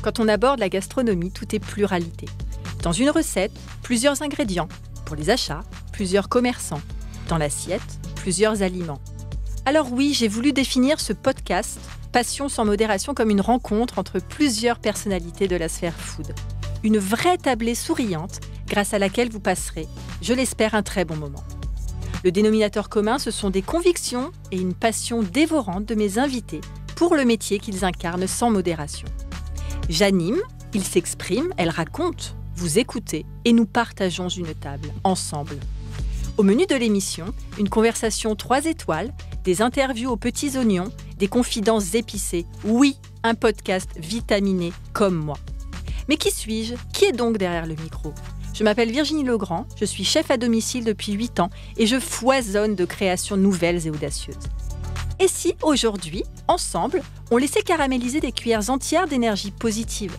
Quand on aborde la gastronomie, tout est pluralité. Dans une recette, plusieurs ingrédients. Pour les achats, plusieurs commerçants. Dans l'assiette, plusieurs aliments. Alors oui, j'ai voulu définir ce podcast Passion sans modération comme une rencontre entre plusieurs personnalités de la sphère food. Une vraie tablée souriante grâce à laquelle vous passerez, je l'espère, un très bon moment. Le dénominateur commun, ce sont des convictions et une passion dévorante de mes invités pour le métier qu'ils incarnent sans modération. J'anime, ils s'expriment, elles racontent, vous écoutez et nous partageons une table, ensemble. Au menu de l'émission, une conversation 3 étoiles, des interviews aux petits oignons, des confidences épicées. Oui, un podcast vitaminé comme moi. Mais qui suis-je ? Qui est donc derrière le micro ? Je m'appelle Virginie Legrand, je suis chef à domicile depuis 8 ans et je foisonne de créations nouvelles et audacieuses. Et si, aujourd'hui, ensemble, on laissait caraméliser des cuillères entières d'énergie positive ?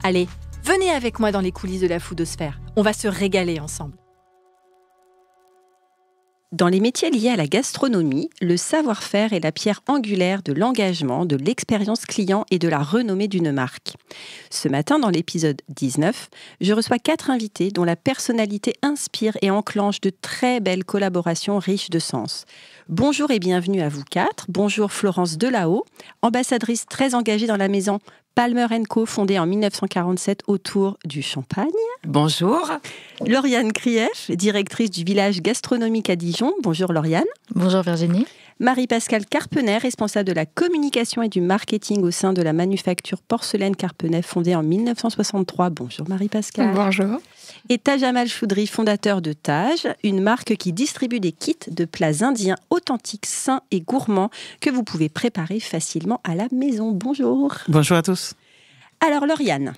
Allez, venez avec moi dans les coulisses de la foodosphère, on va se régaler ensemble. Dans les métiers liés à la gastronomie, le savoir-faire est la pierre angulaire de l'engagement, de l'expérience client et de la renommée d'une marque. Ce matin, dans l'épisode 19, je reçois 4 invités dont la personnalité inspire et enclenche de très belles collaborations riches de sens. Bonjour et bienvenue à vous 4. Bonjour Florence Delahaut, ambassadrice très engagée dans la maison Palmer & Co, fondée en 1947 autour du champagne. Bonjour. Lauriane Krief, directrice du village gastronomique à Dijon. Bonjour Lauriane. Bonjour Virginie. Marie-Pascale Carpenet, responsable de la communication et du marketing au sein de la manufacture porcelaine Carpenet, fondée en 1963. Bonjour Marie-Pascale. Bonjour. Et Taj Amal Choudry, fondateur de Taj, une marque qui distribue des kits de plats indiens authentiques, sains et gourmands que vous pouvez préparer facilement à la maison. Bonjour. Bonjour à tous. Alors Lauriane,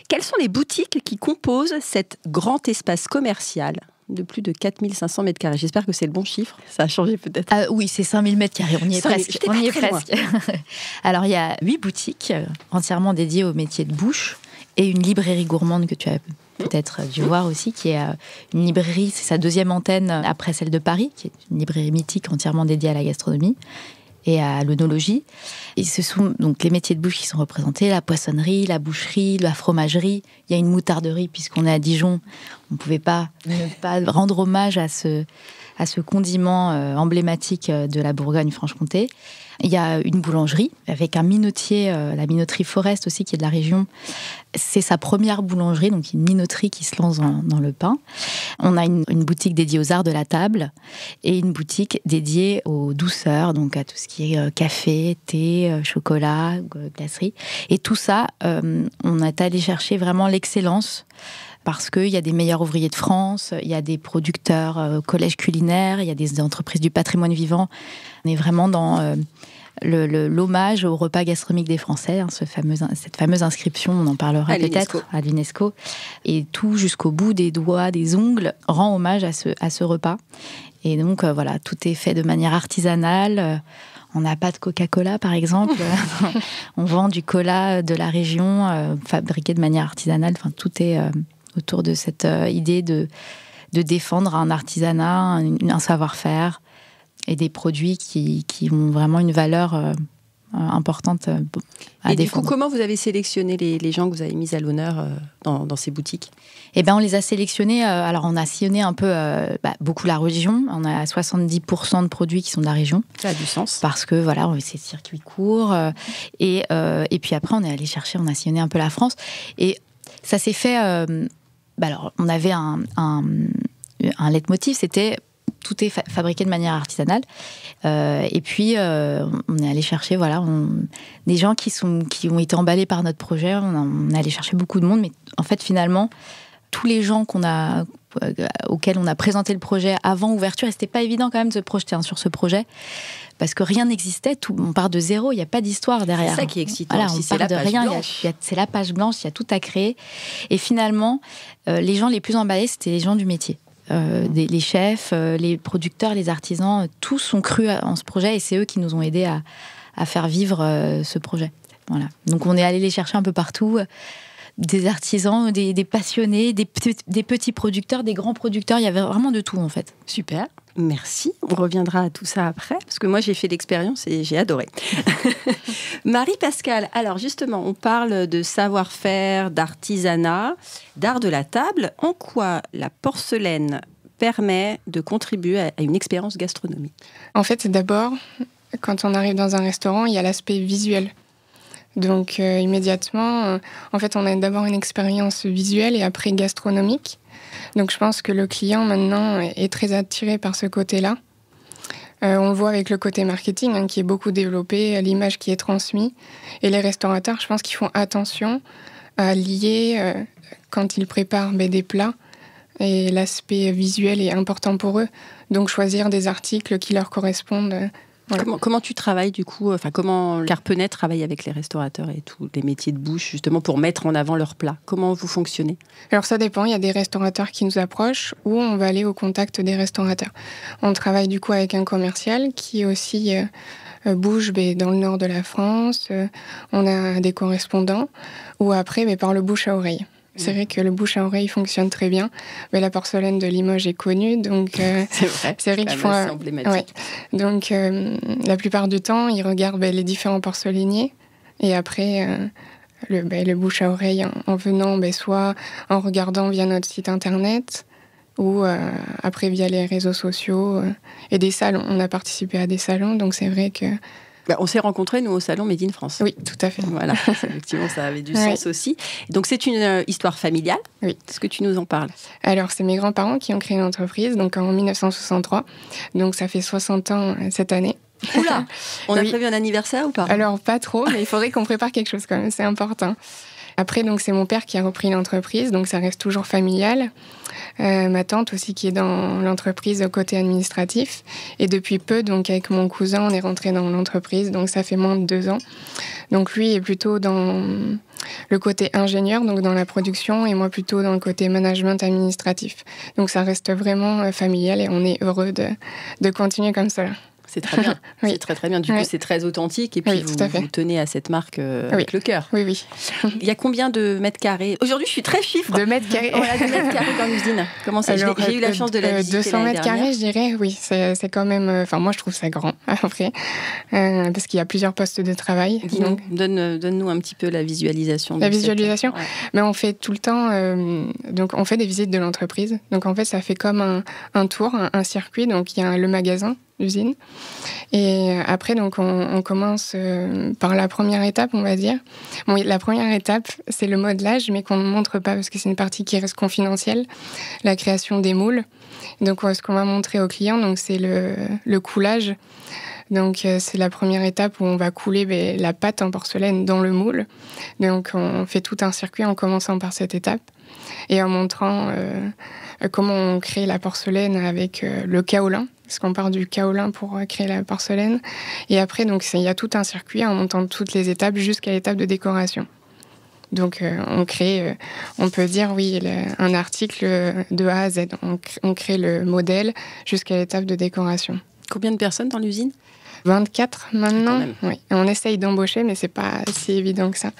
quelles sont les boutiques qui composent cet grand espace commercial de plus de 4500 mètres carrés? J'espère que c'est le bon chiffre. Ça a changé peut-être. Oui, c'est 5000 mètres carrés. On y est presque. On y est presque. Alors, il y a 8 boutiques entièrement dédiées au métier de bouche et une librairie gourmande que tu as peut-être dû voir aussi, qui est une librairie, c'est sa 2e antenne après celle de Paris, qui est une librairie mythique entièrement dédiée à la gastronomie et à l'œnologie. Et ce sont donc les métiers de bouche qui sont représentés, la poissonnerie, la boucherie, la fromagerie. Il y a une moutarderie, puisqu'on est à Dijon. On ne pouvait pas ne pas rendre hommage à ce condiment emblématique de la Bourgogne-Franche-Comté. Il y a une boulangerie avec un minotier, la minoterie Forest aussi, qui est de la région. C'est sa première boulangerie, donc une minoterie qui se lance dans le pain. On a une boutique dédiée aux arts de la table et une boutique dédiée aux douceurs, donc à tout ce qui est café, thé, chocolat, glacerie. Et tout ça, on est allé chercher vraiment l'excellence, parce qu'il y a des meilleurs ouvriers de France, il y a des producteurs collèges culinaires, il y a des entreprises du patrimoine vivant. On est vraiment dans l'hommage au repas gastronomique des Français, cette fameuse inscription, on en parlera peut-être, à l'UNESCO. Et tout jusqu'au bout des doigts, des ongles, rend hommage à ce repas. Et donc, voilà, tout est fait de manière artisanale. On n'a pas de Coca-Cola, par exemple. On vend du cola de la région, fabriqué de manière artisanale. Enfin, tout est autour de cette idée de défendre un artisanat, un savoir-faire et des produits qui ont vraiment une valeur importante à défendre. Du coup, comment vous avez sélectionné les gens que vous avez mis à l'honneur dans ces boutiques ? Eh bien, on les a sélectionnés. Alors, on a sillonné un peu, beaucoup la région. On a 70% de produits qui sont de la région. Ça a du sens. Parce que, voilà, c'est circuit court. Et puis après, on est allé chercher, on a sillonné un peu la France. Et ça s'est fait... alors, on avait un leitmotiv, c'était tout est fabriqué de manière artisanale. Et puis, on est allé chercher, des gens qui ont été emballés par notre projet. On est allé chercher beaucoup de monde, mais en fait, finalement, tous les gens auxquels on a présenté le projet avant ouverture, et c'était pas évident quand même de se projeter sur ce projet, parce que rien n'existait, on part de zéro, il n'y a pas d'histoire derrière. C'est ça qui est excitant. Voilà, on part de rien, c'est la page blanche, il y a tout à créer. Et finalement, les gens les plus emballés, c'était les gens du métier. Les chefs, les producteurs, les artisans, tous ont cru en ce projet et c'est eux qui nous ont aidés à faire vivre ce projet. Voilà. Donc on est allé les chercher un peu partout, des artisans, des passionnés, des petits producteurs, des grands producteurs. Il y avait vraiment de tout, en fait. Super. Merci. On reviendra à tout ça après, parce que moi, j'ai fait l'expérience et j'ai adoré. Marie-Pascale, alors justement, on parle de savoir-faire, d'artisanat, d'art de la table. En quoi la porcelaine permet de contribuer à une expérience gastronomique ? En fait, d'abord, quand on arrive dans un restaurant, il y a l'aspect visuel. Donc, immédiatement, en fait, on a d'abord une expérience visuelle et après gastronomique. Donc, je pense que le client, maintenant, est très attiré par ce côté-là. On le voit avec le côté marketing, qui est beaucoup développé, l'image qui est transmise. Et les restaurateurs, je pense qu'ils font attention à lier, quand ils préparent des plats, et l'aspect visuel est important pour eux. Donc, choisir des articles qui leur correspondent. Voilà. Comment tu travailles du coup, comment Carpenet travaille avec les restaurateurs et tous les métiers de bouche justement pour mettre en avant leurs plats? Comment vous fonctionnez? Alors ça dépend, il y a des restaurateurs qui nous approchent ou on va aller au contact des restaurateurs. On travaille du coup avec un commercial qui aussi bouge dans le nord de la France. On a des correspondants ou après par le bouche à oreille. C'est vrai que le bouche à oreille fonctionne très bien, mais la porcelaine de Limoges est connue, donc c'est vrai qu'ils font emblématique. Ouais. Donc la plupart du temps, ils regardent les différents porcelainiers et après le bouche à oreille en venant, soit en regardant via notre site internet ou après via les réseaux sociaux et des salons. On a participé à des salons, donc c'est vrai que on s'est rencontrés, nous, au salon Made in France. Oui, tout à fait. Voilà, effectivement, ça avait du sens aussi. Donc, c'est une histoire familiale. Oui. Est-ce que tu nous en parles? Alors, c'est mes grands-parents qui ont créé l'entreprise, donc en 1963. Donc, ça fait 60 ans cette année. Oula! On a prévu un anniversaire ou pas? Alors, pas trop, mais il faudrait qu'on prépare quelque chose quand même, c'est important. Après, donc, c'est mon père qui a repris l'entreprise, donc ça reste toujours familial. Ma tante aussi qui est dans l'entreprise au côté administratif. Et depuis peu, donc avec mon cousin, on est rentré dans l'entreprise, donc ça fait moins de 2 ans. Donc lui est plutôt dans le côté ingénieur, donc dans la production, et moi plutôt dans le côté management administratif. Donc ça reste vraiment familial et on est heureux de continuer comme ça. C'est très bien. Oui. C'est très très bien. Du coup, c'est très authentique et puis vous tenez à cette marque avec le cœur. Oui, oui. Il y a combien de mètres carrés? Aujourd'hui, je suis très chiffre. De mètres carrés. Voilà, de mètres carrés dans l'usine. Comment ça? J'ai eu la chance de la visiter 200 mètres carrés, je dirais, oui. C'est quand même... Enfin, moi, je trouve ça grand, après. Parce qu'il y a plusieurs postes de travail. Dis-nous, donne-nous un petit peu la visualisation. La visualisation Mais on fait tout le temps... donc, on fait des visites de l'entreprise. Donc, en fait, ça fait comme un tour, un circuit. Donc, il y a le magasin, l'usine. Et après, donc, on commence par la première étape, on va dire. Bon, la première étape, c'est le modelage, mais qu'on ne montre pas parce que c'est une partie qui reste confidentielle, la création des moules. Donc, ce qu'on va montrer aux clients, donc, c'est le coulage. Donc, c'est la première étape où on va couler la pâte en porcelaine dans le moule. Donc, on fait tout un circuit en commençant par cette étape et en montrant comment on crée la porcelaine avec le kaolin. Parce qu'on part du kaolin pour créer la porcelaine. Et après, donc, il y a tout un circuit en montant toutes les étapes jusqu'à l'étape de décoration. Donc, on crée, on peut dire, un article de A à Z. On crée le modèle jusqu'à l'étape de décoration. Combien de personnes dans l'usine? 24 maintenant. Oui. On essaye d'embaucher, mais c'est pas si évident que ça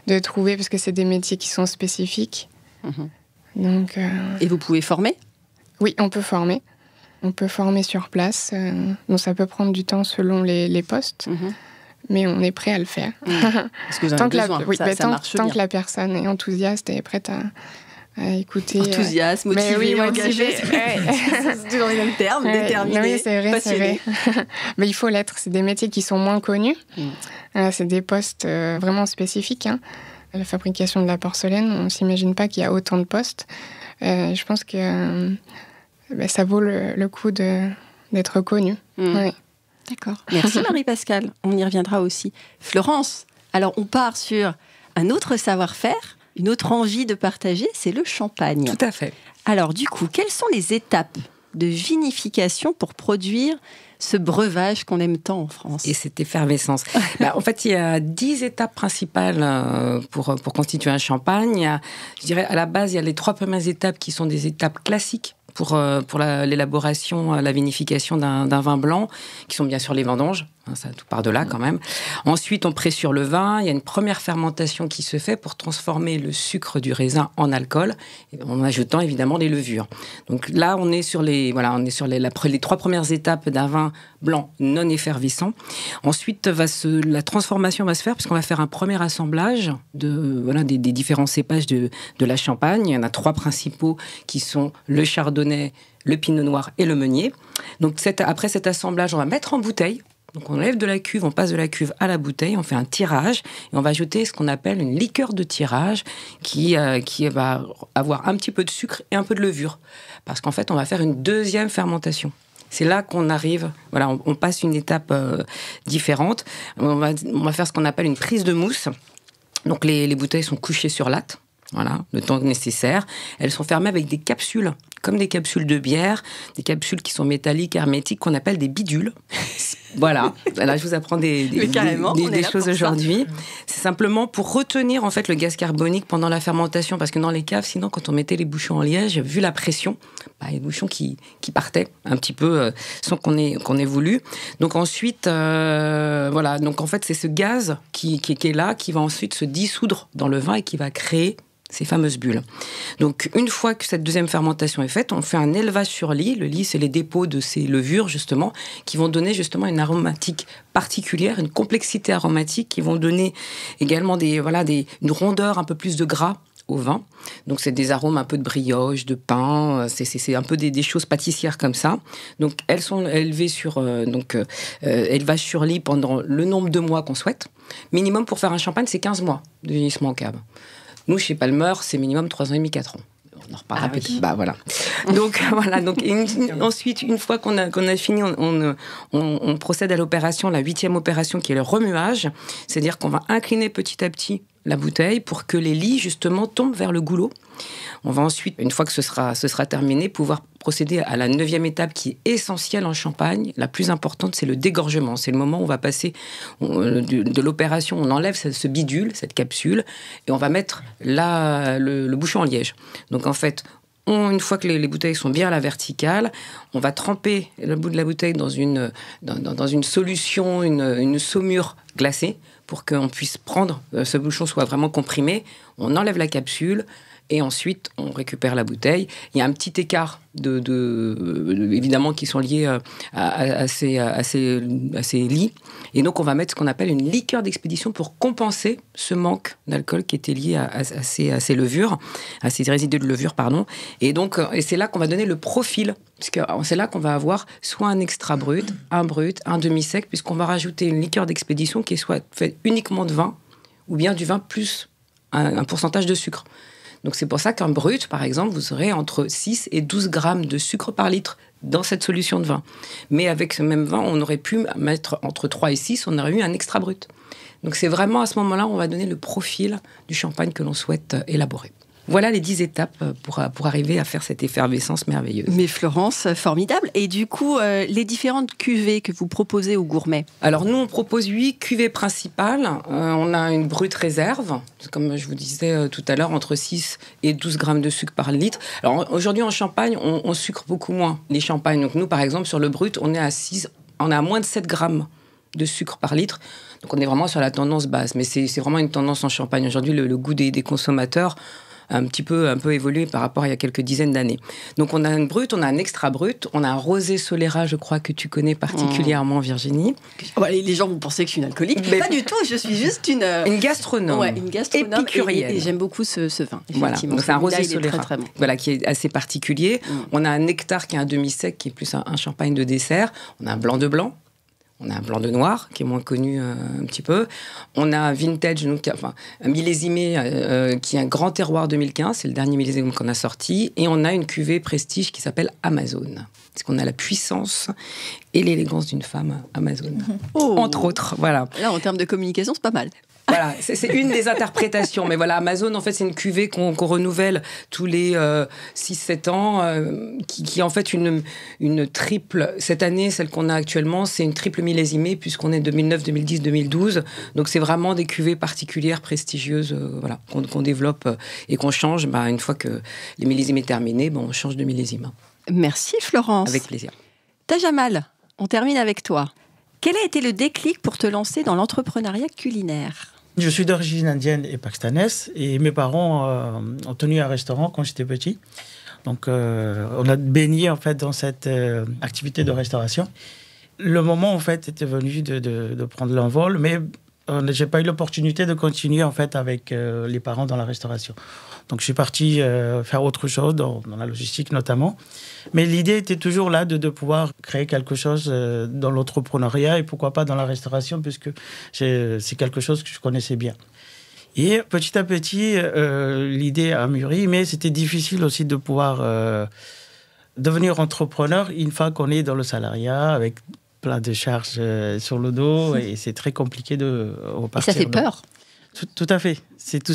de trouver, parce que c'est des métiers qui sont spécifiques. Donc, Et vous pouvez former? Oui, on peut former. On peut former sur place. Donc ça peut prendre du temps selon les postes, mais on est prêt à le faire. Parce que vous en avez besoin. Tant que la personne est enthousiaste et est prête à écouter. Enthousiaste, motivé, engagé. C'est toujours les mêmes termes, déterminé, oui, c'est vrai, passionné. C'est vrai. Mais il faut l'être. C'est des métiers qui sont moins connus. C'est des postes vraiment spécifiques. La fabrication de la porcelaine, on ne s'imagine pas qu'il y a autant de postes. Je pense que ça vaut le coup d'être connu. Oui. D'accord. Merci Marie-Pascale. On y reviendra aussi. Florence, alors on part sur un autre savoir-faire, une autre envie de partager, c'est le champagne. Tout à fait. Alors du coup, quelles sont les étapes de vinification pour produire ce breuvage qu'on aime tant en France? Et cette effervescence. En fait, il y a 10 étapes principales pour constituer un champagne. Je dirais, à la base, il y a les 3 premières étapes qui sont des étapes classiques pour l'élaboration, la vinification d'un vin blanc, qui sont bien sûr les vendanges. Ça, tout part de là quand même. Ensuite, on pressure le vin. Il y a une première fermentation qui se fait pour transformer le sucre du raisin en alcool, en ajoutant évidemment les levures. Donc là, on est sur les 3 premières étapes d'un vin blanc non effervescent. Ensuite, la transformation va se faire puisqu'on va faire un premier assemblage des différents cépages de la Champagne. Il y en a 3 principaux qui sont le chardonnay, le pinot noir et le meunier. Donc après cet assemblage, on va mettre en bouteille. Donc on enlève de la cuve, on passe de la cuve à la bouteille, on fait un tirage et on va ajouter ce qu'on appelle une liqueur de tirage qui va avoir un petit peu de sucre et un peu de levure. Parce qu'en fait, on va faire une deuxième fermentation. C'est là qu'on arrive, on passe une étape différente. On va faire ce qu'on appelle une prise de mousse. Donc les bouteilles sont couchées sur latte. Le temps nécessaire. Elles sont fermées avec des capsules, comme des capsules de bière, des capsules qui sont métalliques, hermétiques, qu'on appelle des bidules. Voilà, je vous apprends des choses aujourd'hui. C'est simplement pour retenir en fait le gaz carbonique pendant la fermentation, parce que dans les caves, sinon, quand on mettait les bouchons en liège, vu la pression, les bouchons qui partaient un petit peu sans qu'on ait voulu. Donc ensuite, donc en fait, c'est ce gaz qui est là, qui va ensuite se dissoudre dans le vin et qui va créer ces fameuses bulles. Donc, une fois que cette deuxième fermentation est faite, on fait un élevage sur lit. Le lit, c'est les dépôts de ces levures, justement, qui vont donner justement une aromatique particulière, une complexité aromatique, qui vont donner également une rondeur, un peu plus de gras au vin. Donc, c'est des arômes un peu de brioche, de pain, c'est un peu des choses pâtissières comme ça. Donc, elles sont élevées élevage sur lit pendant le nombre de mois qu'on souhaite. Minimum pour faire un champagne, c'est 15 mois de vieillissement en cave. Nous, chez Palmer, c'est minimum 3 ans et demi, 4 ans. On en reparlera plus. Donc, ensuite, une fois qu'on a fini, on procède à l'opération, la 8e opération, qui est le remuage. C'est-à-dire qu'on va incliner petit à petit la bouteille pour que les lits, justement, tombent vers le goulot. On va ensuite, une fois que ce sera terminé, pouvoir procéder à la 9e étape qui est essentielle en Champagne. La plus importante, c'est le dégorgement. C'est le moment où on va passer de l'opération, on enlève ce bidule, cette capsule, et on va mettre le bouchon en liège. Donc en fait, une fois que les bouteilles sont bien à la verticale, on va tremper le bout de la bouteille dans une solution, une saumure glacée, pour qu'on puisse prendre, ce bouchon soit vraiment comprimé. On enlève la capsule, et ensuite, on récupère la bouteille. Il y a un petit écart, évidemment, qui sont liés à ces lits. Et donc, on va mettre ce qu'on appelle une liqueur d'expédition pour compenser ce manque d'alcool qui était lié à ces levures, à ces résidus de levure, pardon. Et donc, c'est là qu'on va donner le profil. Parce que c'est là qu'on va avoir soit un extra brut, un demi-sec, puisqu'on va rajouter une liqueur d'expédition qui est soit faite uniquement de vin, ou bien du vin plus un pourcentage de sucre. Donc c'est pour ça qu'un brut, par exemple, vous aurez entre 6 et 12 grammes de sucre par litre dans cette solution de vin. Mais avec ce même vin, on aurait pu mettre entre 3 et 6, on aurait eu un extra brut. Donc c'est vraiment à ce moment-là, on va donner le profil du champagne que l'on souhaite élaborer. Voilà les 10 étapes pour arriver à faire cette effervescence merveilleuse. Mais Florence, formidable. Et du coup, les différentes cuvées que vous proposez aux gourmets? Alors nous, on propose 8 cuvées principales. On a une brute réserve, comme je vous disais tout à l'heure, entre 6 et 12 grammes de sucre par litre. Alors aujourd'hui, en Champagne, on sucre beaucoup moins les champagnes. Donc nous, par exemple, sur le brut, on est à moins de 7 grammes de sucre par litre. Donc on est vraiment sur la tendance basse. Mais c'est vraiment une tendance en Champagne. Aujourd'hui, le goût des consommateurs un peu évolué par rapport à il y a quelques dizaines d'années. Donc on a une brute, on a un extra brut, on a un rosé Solera, je crois que tu connais particulièrement, Virginie. Les gens vont penser que je suis une alcoolique, mais pas du tout, je suis juste une gastronome. Ouais, une gastronome épicurienne. Et j'aime beaucoup ce vin. Voilà, donc c'est un rosé Solera, très, très bon. Voilà, qui est assez particulier. On a un nectar qui est un demi-sec, qui est plus un champagne de dessert. On a un blanc de blanc. On a un blanc de noir, qui est moins connu un petit peu. On a un vintage, donc, un millésimé qui est un grand terroir 2015. C'est le dernier millésime qu'on a sorti. Et on a une cuvée prestige qui s'appelle Amazon. Parce qu'on a la puissance et l'élégance d'une femme Amazon. Entre autres, voilà. Là, en termes de communication, c'est pas mal. Voilà, c'est une des interprétations. Mais voilà, Amazon, en fait, c'est une cuvée qu'on renouvelle tous les 6-7 ans, qui est en fait une triple. Cette année, celle qu'on a actuellement, c'est une triple millésimée, puisqu'on est 2009, 2010, 2012. Donc, c'est vraiment des cuvées particulières, prestigieuses, qu'on développe et qu'on change. Une fois que les millésimes est terminé, on change de millésime. Merci, Florence. Avec plaisir. Tajamal, on termine avec toi. Quel a été le déclic pour te lancer dans l'entrepreneuriat culinaire ? Je suis d'origine indienne et pakistanaise et mes parents ont tenu un restaurant quand j'étais petit. Donc, on a baigné en fait dans cette activité de restauration. Le moment en fait était venu de prendre l'envol, mais j'ai pas eu l'opportunité de continuer en fait avec les parents dans la restauration. Donc, je suis parti faire autre chose dans la logistique notamment. Mais l'idée était toujours là de pouvoir créer quelque chose dans l'entrepreneuriat et pourquoi pas dans la restauration, puisque c'est quelque chose que je connaissais bien. Et petit à petit, l'idée a mûri, mais c'était difficile aussi de pouvoir devenir entrepreneur une fois qu'on est dans le salariat, avec plein de charges sur le dos, et c'est très compliqué de repartir. Et ça fait peur. Tout à fait. C'est tout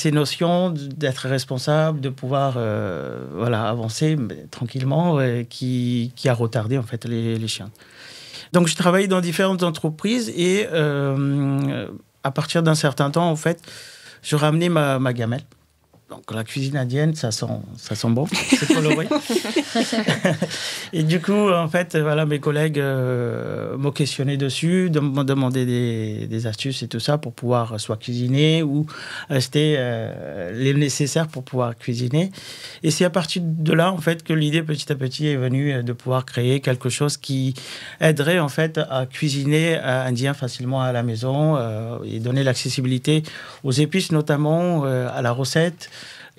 ces notions d'être responsable, de pouvoir avancer tranquillement, qui a retardé en fait les chiens. Donc, je travaillais dans différentes entreprises et à partir d'un certain temps, en fait, je ramenais ma gamelle. Donc, la cuisine indienne, ça sent bon, c'est coloré. Et du coup, en fait, mes collègues m'ont questionné dessus, m'ont demandé des astuces et tout ça pour pouvoir soit cuisiner ou acheter les nécessaires pour pouvoir cuisiner. Et c'est à partir de là, en fait, que l'idée petit à petit est venue de pouvoir créer quelque chose qui aiderait, en fait, à cuisiner indien facilement à la maison et donner l'accessibilité aux épices, notamment à la recette.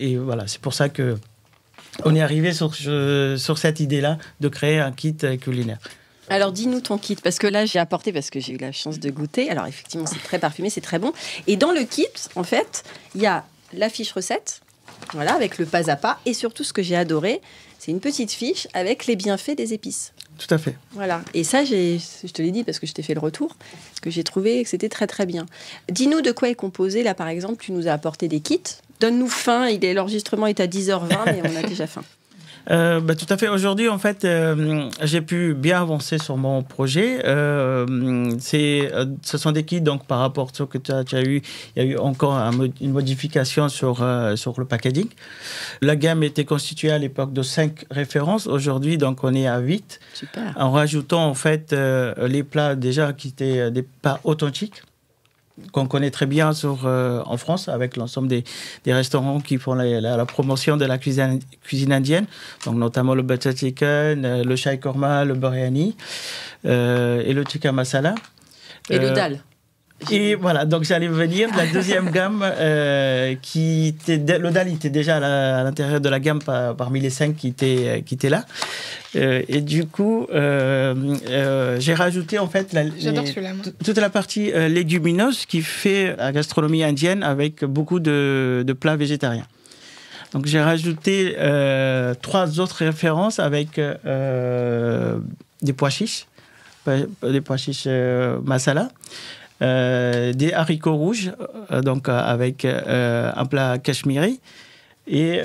Et voilà, c'est pour ça qu'on est arrivé sur cette idée-là de créer un kit culinaire. Alors, dis-nous ton kit, parce que là, j'ai apporté, parce que j'ai eu la chance de goûter. Alors, effectivement, c'est très parfumé, c'est très bon. Et dans le kit, en fait, il y a la fiche recette, voilà, avec le pas à pas. Et surtout, ce que j'ai adoré, c'est une petite fiche avec les bienfaits des épices. Tout à fait. Voilà. Et ça, je te l'ai dit parce que je t'ai fait le retour, parce que j'ai trouvé que c'était très, très bien. Dis-nous de quoi est composé. Là, par exemple, tu nous as apporté des kits. Donne-nous faim. L'enregistrement est à 10h20, mais on a déjà faim. Tout à fait. Aujourd'hui, en fait, j'ai pu bien avancer sur mon projet. Ce sont des kits, donc par rapport à ce que tu as eu, il y a eu encore une modification sur le packaging. La gamme était constituée à l'époque de 5 références. Aujourd'hui, donc, on est à 8. Super. En rajoutant, en fait, les plats déjà qui étaient des plats authentiques, qu'on connaît très bien en France, avec l'ensemble des restaurants qui font la promotion de la cuisine indienne, donc notamment le butter chicken, le shahi korma, le biryani et le tikka masala. Et le dal. Et voilà, donc j'allais venir de la deuxième gamme le dal était déjà à l'intérieur de la gamme parmi les 5 qui étaient là. Et du coup, j'ai rajouté en fait toute la partie légumineuse qui fait la gastronomie indienne avec beaucoup de plats végétariens. Donc j'ai rajouté 3 autres références avec des pois chiches masala. Des haricots rouges, donc avec un plat cachemiri, et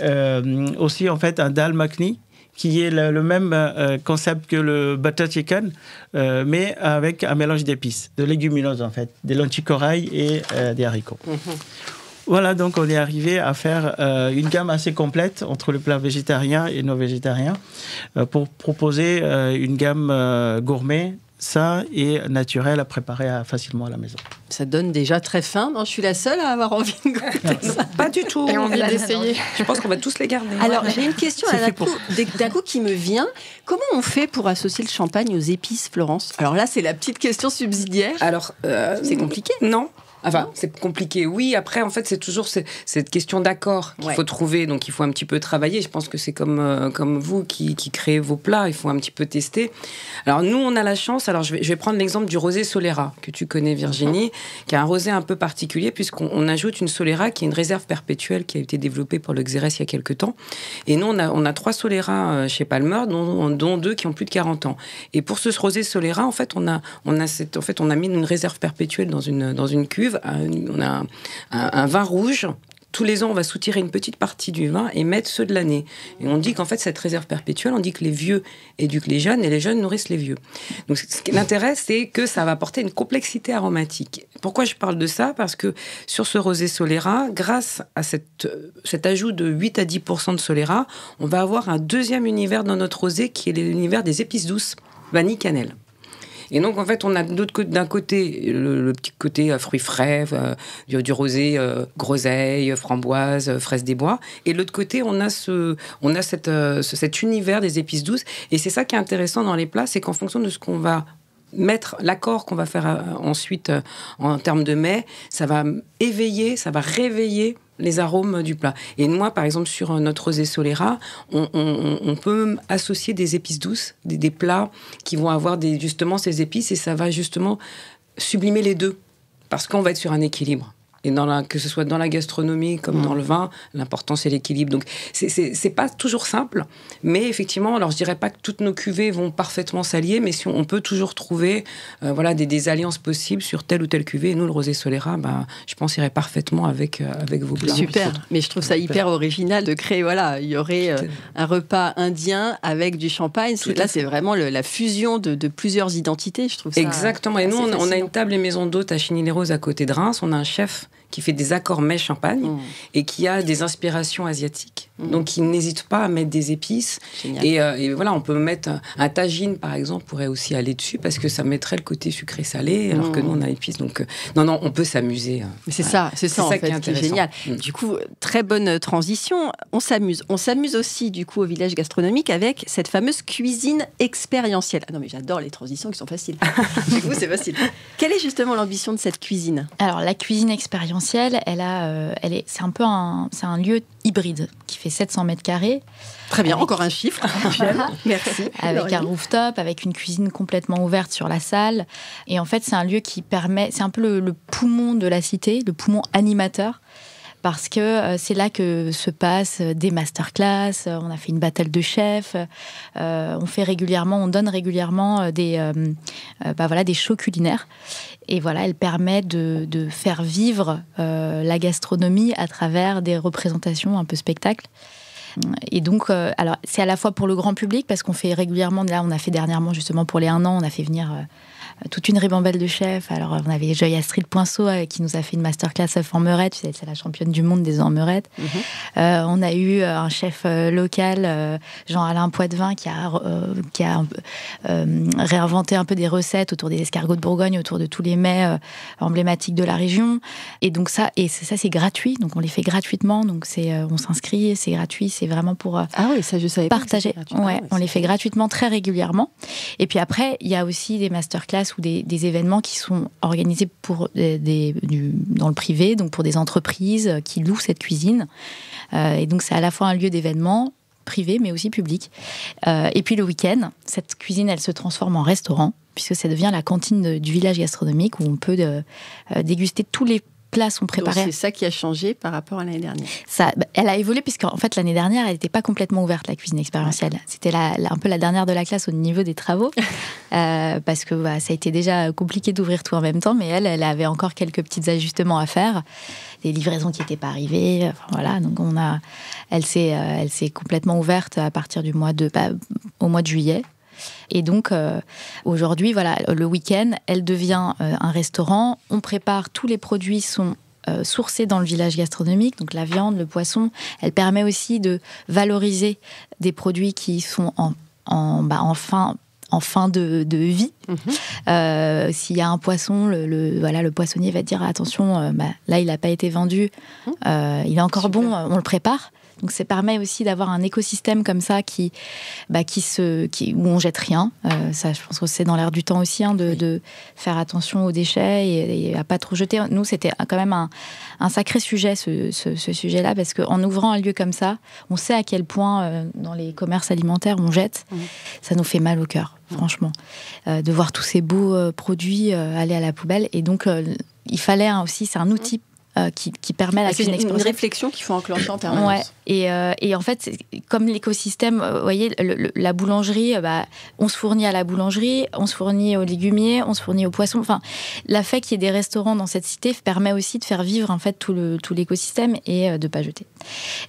aussi en fait un dal makhni qui est le même concept que le butter chicken, mais avec un mélange d'épices, de légumineuses en fait, des lentilles corail et des haricots. Voilà, donc on est arrivé à faire une gamme assez complète entre le plat végétarien et non végétarien pour proposer une gamme gourmet, sain et naturel à préparer facilement à la maison. Ça donne déjà très faim. Non, je suis la seule à avoir envie de goûter ça. Pas du tout. Et envie d'essayer. Je pense qu'on va tous les garder. Alors, j'ai une question d'un coup qui me vient. Comment on fait pour associer le champagne aux épices, Florence ? Alors là, c'est la petite question subsidiaire. Alors, c'est compliqué. Non. Enfin, c'est compliqué, oui. Après, en fait, c'est toujours cette question d'accord qu'il faut trouver. Donc, il faut un petit peu travailler. Je pense que c'est comme vous qui créez vos plats. Il faut un petit peu tester. Alors, nous, on a la chance. Alors, je vais prendre l'exemple du rosé Solera, que tu connais, Virginie, qui a un rosé un peu particulier, puisqu'on ajoute une Solera qui est une réserve perpétuelle qui a été développée pour le Xérès il y a quelques temps. Et nous, on a 3 Solera chez Palmer, dont 2 qui ont plus de 40 ans. Et pour ce rosé Solera, en fait, on a mis une réserve perpétuelle dans une cuve. On a un vin rouge. Tous les ans, on va soutirer une petite partie du vin et mettre ceux de l'année. Et on dit qu'en fait, cette réserve perpétuelle, on dit que les vieux éduquent les jeunes et les jeunes nourrissent les vieux. Donc, l'intérêt, c'est que ça va apporter une complexité aromatique. Pourquoi je parle de ça ? Parce que sur ce rosé Solera, grâce à cet ajout de 8 à 10% de Solera, on va avoir un deuxième univers dans notre rosé qui est l'univers des épices douces, vanille, cannelle. Et donc, en fait, on a d'un côté le petit côté fruits frais, du rosé, groseille, framboise, fraise des bois. Et de l'autre côté, on a cet univers des épices douces. Et c'est ça qui est intéressant dans les plats, c'est qu'en fonction de ce qu'on va mettre, l'accord qu'on va faire ensuite en termes de mets, ça va éveiller, ça va réveiller les arômes du plat. Et moi, par exemple, sur notre rosé Solera, on peut associer des épices douces, des plats qui vont avoir justement ces épices, et ça va justement sublimer les deux, parce qu'on va être sur un équilibre. Et que ce soit dans la gastronomie comme dans le vin, l'important c'est l'équilibre. Donc c'est pas toujours simple, mais effectivement, alors je dirais pas que toutes nos cuvées vont parfaitement s'allier, mais si on peut toujours trouver des alliances possibles sur telle ou telle cuvée. Et nous, le rosé Solera, je pense irait parfaitement avec vos plats. Super, mais je trouve ça hyper original de créer, il y aurait un repas indien avec du champagne. Là, c'est vraiment la fusion de plusieurs identités, je trouve ça. Exactement, et nous, on a une table et maison d'hôtes à Chigny-les-Roses à côté de Reims. On a un chef qui fait des accords mets champagne et qui a des inspirations asiatiques. Donc, il n'hésite pas à mettre des épices. Et voilà, on peut mettre un tagine, par exemple, pourrait aussi aller dessus parce que ça mettrait le côté sucré-salé, alors que nous, on a épices. Donc, non, on peut s'amuser. Mais c'est ça en fait, qui est génial. Du coup, très bonne transition. On s'amuse. On s'amuse aussi, du coup, au village gastronomique avec cette fameuse cuisine expérientielle. Ah non, mais j'adore les transitions qui sont faciles. Du coup, c'est facile. Quelle est justement l'ambition de cette cuisine ? Alors, la cuisine expérientielle, c'est un lieu hybride qui fait 700 mètres carrés. Très bien, encore un chiffre. Merci. Avec un rooftop, avec une cuisine complètement ouverte sur la salle. Et en fait, c'est un lieu qui permet, c'est un peu le poumon de la cité, le poumon animateur. Parce que c'est là que se passent des masterclass, on a fait une battle de chefs, on donne régulièrement des shows culinaires. Et voilà, elle permet de faire vivre la gastronomie à travers des représentations un peu spectacles. Et donc, alors c'est à la fois pour le grand public, parce qu'on fait régulièrement, là on a fait dernièrement justement pour les 1 an, on a fait venir toute une ribambelle de chefs. Alors, on avait Joy Astrid Poinceau qui nous a fait une masterclass œufs en meurette. C'est la championne du monde des œufs en meurette. On a eu un chef local, Jean-Alain Poitvin, qui a réinventé un peu des recettes autour des escargots de Bourgogne, autour de tous les mets emblématiques de la région. Et donc ça, c'est gratuit. Donc, on les fait gratuitement. Donc, on s'inscrit, c'est gratuit. C'est vraiment pour ça, je savais partager. On les fait gratuitement très régulièrement. Et puis après, il y a aussi des masterclass ou des événements qui sont organisés dans le privé, donc pour des entreprises qui louent cette cuisine. Et donc, c'est à la fois un lieu d'événement privé, mais aussi public. Et puis, le week-end, cette cuisine, elle se transforme en restaurant, puisque ça devient la cantine du village gastronomique où on peut déguster tous les plats sont préparés. Donc c'est ça qui a changé par rapport à l'année dernière. Elle a évolué puisqu'en fait l'année dernière elle n'était pas complètement ouverte, la cuisine expérientielle. C'était un peu la dernière de la classe au niveau des travaux parce que ça a été déjà compliqué d'ouvrir tout en même temps, mais elle avait encore quelques petits ajustements à faire, des livraisons qui n'étaient pas arrivées. Voilà, donc elle s'est complètement ouverte à partir au mois de juillet. Et donc, aujourd'hui, voilà, le week-end, elle devient un restaurant. On prépare, tous les produits sont sourcés dans le village gastronomique, donc la viande, le poisson. Elle permet aussi de valoriser des produits qui sont en fin de vie. S'il y a un poisson, le poissonnier va dire attention, là il n'a pas été vendu, il est encore bon, on le prépare. Donc ça permet aussi d'avoir un écosystème comme ça où on jette rien. Ça, je pense que c'est dans l'air du temps aussi, de faire attention aux déchets et à pas trop jeter. Nous, c'était quand même un sacré sujet, ce sujet-là, parce qu'en ouvrant un lieu comme ça, on sait à quel point dans les commerces alimentaires on jette. Ça nous fait mal au cœur, franchement, de voir tous ces beaux produits aller à la poubelle. Et donc, il fallait aussi, c'est un outil qui permet la cuisine expérientielle. C'est une réflexion qu'il faut enclencher en permanence. Ouais. Et en fait, comme l'écosystème, vous voyez, la boulangerie, on se fournit à la boulangerie, on se fournit aux légumiers, on se fournit aux poissons. Enfin, la fait qu'il y ait des restaurants dans cette cité permet aussi de faire vivre en fait tout l'écosystème et de pas jeter.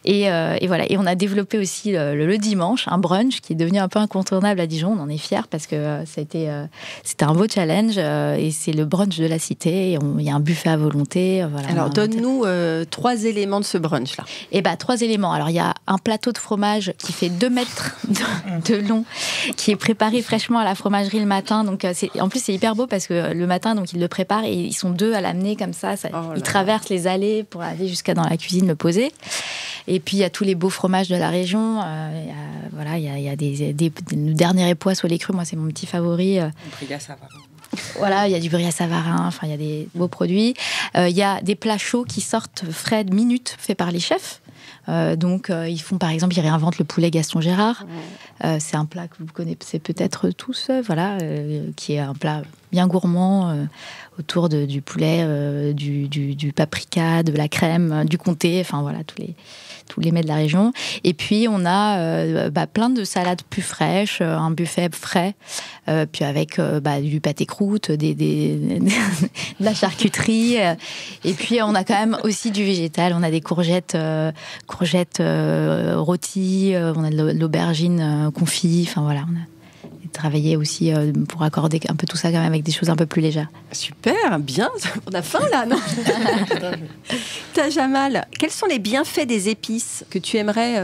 Et voilà. Et on a développé aussi le dimanche un brunch qui est devenu un peu incontournable à Dijon. On en est fiers parce que c'était un beau challenge et c'est le brunch de la cité. Il y a un buffet à volonté. Voilà. Alors Donne-nous 3 éléments de ce brunch-là. 3 éléments. Alors, il y a un plateau de fromage qui fait 2 mètres de long, qui est préparé fraîchement à la fromagerie le matin. Donc, en plus, c'est hyper beau parce que le matin, donc, ils le préparent et ils sont 2 à l'amener comme ça. Ils traversent les allées pour aller jusqu'à dans la cuisine le poser. Et puis, il y a tous les beaux fromages de la région. Il y a le dernier époisse au lait cru. Moi, c'est mon petit favori. Brillat Savarin. Voilà, il y a du Brillat Savarin. Enfin, il y a des beaux produits. Il y a des plats chauds qui sortent frais de minute, faits par les chefs. Ils font, par exemple, ils réinventent le poulet Gaston Gérard. C'est un plat que vous connaissez peut-être tous, qui est un plat bien gourmand autour du poulet, du paprika, de la crème, du comté. Enfin voilà, tous les mets de la région. Et puis, on a plein de salades plus fraîches, un buffet frais, puis avec du pâté croûte, de la charcuterie. Et puis, on a quand même aussi du végétal. On a des courgettes rôties, on a de l'aubergine confit. Enfin, voilà, on a travaillé aussi pour accorder un peu tout ça quand même avec des choses un peu plus légères. Super, bien. On a faim là, non? Jamal, quels sont les bienfaits des épices que tu aimerais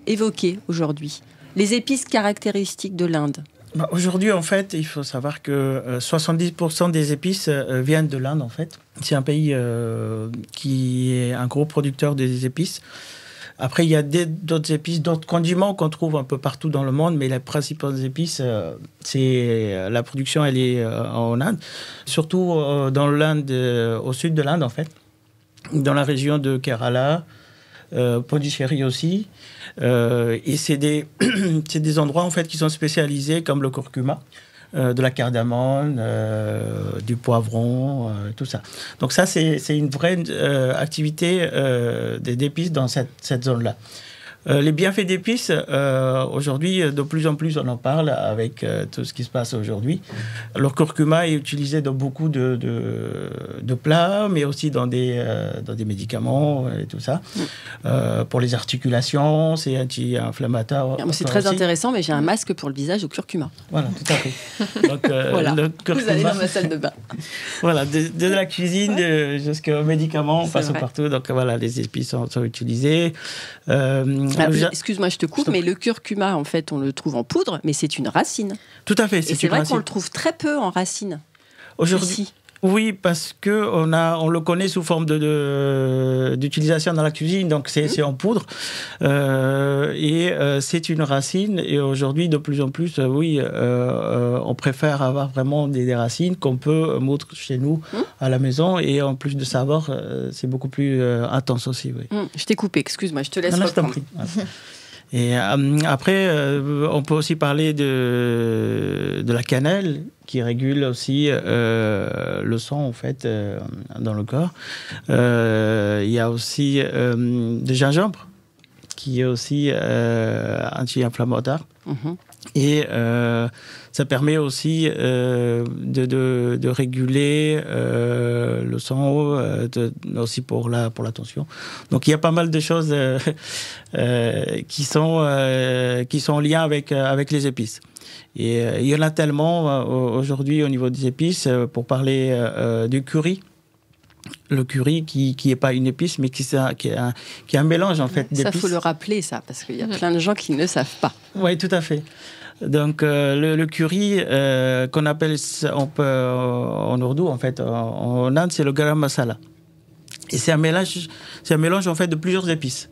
évoquer aujourd'hui? Les épices caractéristiques de l'Inde. Aujourd'hui, en fait, il faut savoir que 70% des épices viennent de l'Inde, en fait. C'est un pays qui est un gros producteur des épices. Après, il y a d'autres épices, d'autres condiments qu'on trouve un peu partout dans le monde, mais les principales épices, la production, elle est en Inde. Surtout dans l'Inde, au sud de l'Inde, en fait. Dans la région de Kerala, Pondichéry aussi. Et c'est des endroits, en fait, qui sont spécialisés, comme le curcuma, de la cardamome, du poivron, tout ça. Donc ça, c'est une vraie activité d'épices dans cette zone-là. Les bienfaits d'épices, aujourd'hui, de plus en plus, on en parle avec tout ce qui se passe aujourd'hui. Le curcuma est utilisé dans beaucoup de plats, mais aussi dans des médicaments et tout ça. Pour les articulations, c'est anti-inflammatoire. C'est très intéressant, mais j'ai un masque pour le visage au curcuma. Voilà, tout à fait. Donc, voilà. Le curcuma, vous allez dans ma salle de bain. Voilà, de la cuisine jusqu'aux médicaments, on passe partout. Donc voilà, les épices sont utilisées. Excuse-moi, je te coupe, mais le curcuma, en fait, on le trouve en poudre, mais c'est une racine. Tout à fait, et c'est vrai qu'on le trouve très peu en racine. Aujourd'hui, oui, parce que on le connaît sous forme d'utilisation dans la cuisine, donc c'est en poudre et c'est une racine. Et aujourd'hui, de plus en plus, on préfère avoir vraiment des racines qu'on peut moudre chez nous à la maison, et en plus de savoir, c'est beaucoup plus intense aussi. Oui. Je t'ai coupé, excuse-moi, je te laisse reprendre. Je t'en prie. Et après, on peut aussi parler de la cannelle, qui régule aussi le sang, en fait, dans le corps. Il y a aussi du gingembre, qui est aussi anti-inflammatoire. Et ça permet aussi de réguler le sang, aussi pour la tension. Donc il y a pas mal de choses qui sont en lien avec les épices. Et il y en a tellement aujourd'hui au niveau des épices. Pour parler du curry. Le curry qui n'est pas une épice, mais qui est un mélange, en fait, d'épices. Ça, faut le rappeler, ça, parce qu'il y a plein de gens qui ne savent pas. Oui, tout à fait. Donc, le curry, qu'on appelle en ourdou, en fait, en Inde, c'est le garam masala. Et c'est un mélange, en fait, de plusieurs épices.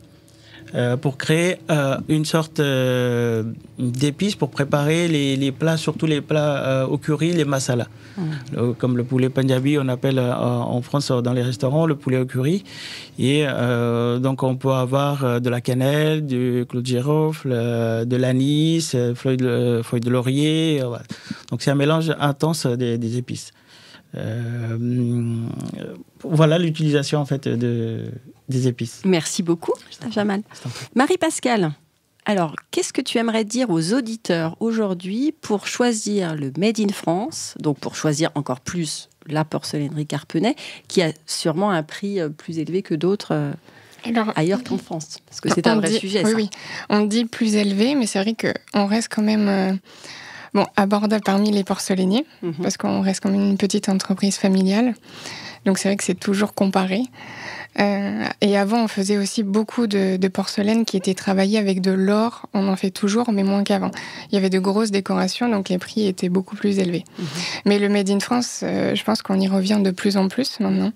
Pour créer une sorte d'épices pour préparer les plats, surtout les plats au curry, les masala. Comme le poulet punjabi, on appelle en France dans les restaurants le poulet au curry. Et donc on peut avoir de la cannelle, du clou de girofle, de l'anis, feuilles de laurier. Voilà. Donc c'est un mélange intense des épices. Voilà l'utilisation, en fait, des épices. Merci beaucoup, Jamal. Marie-Pascale, alors qu'est-ce que tu aimerais dire aux auditeurs aujourd'hui pour choisir le Made in France, donc pour choisir encore plus la porcelanerie Carpenay, qui a sûrement un prix plus élevé que d'autres ailleurs qu'en France, parce que c'est un vrai sujet, ça. Oui, on dit plus élevé, mais c'est vrai qu'on reste quand même... abordable parmi les porcelainiers, parce qu'on reste quand même une petite entreprise familiale. Donc c'est vrai que c'est toujours comparé. Et avant, on faisait aussi beaucoup de porcelaine qui était travaillée avec de l'or. On en fait toujours, mais moins qu'avant. Il y avait de grosses décorations, donc les prix étaient beaucoup plus élevés. Mais le Made in France, je pense qu'on y revient de plus en plus maintenant.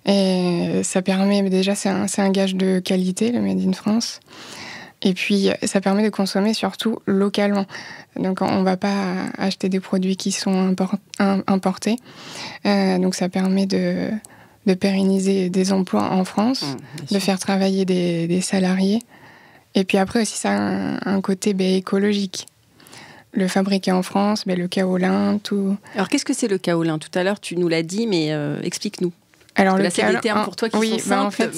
Et ça permet, déjà, c'est un gage de qualité, le Made in France. Et puis, ça permet de consommer surtout localement. Donc, on ne va pas acheter des produits qui sont importés. Donc, ça permet de pérenniser des emplois en France, de faire travailler des salariés. Et puis après aussi, ça a un côté écologique. Le fabriquer en France, le kaolin, tout. Alors, qu'est-ce que c'est le kaolin ? Tout à l'heure, tu nous l'as dit, mais explique-nous. Alors, là, c'est des termes pour toi qui sont simples. En fait,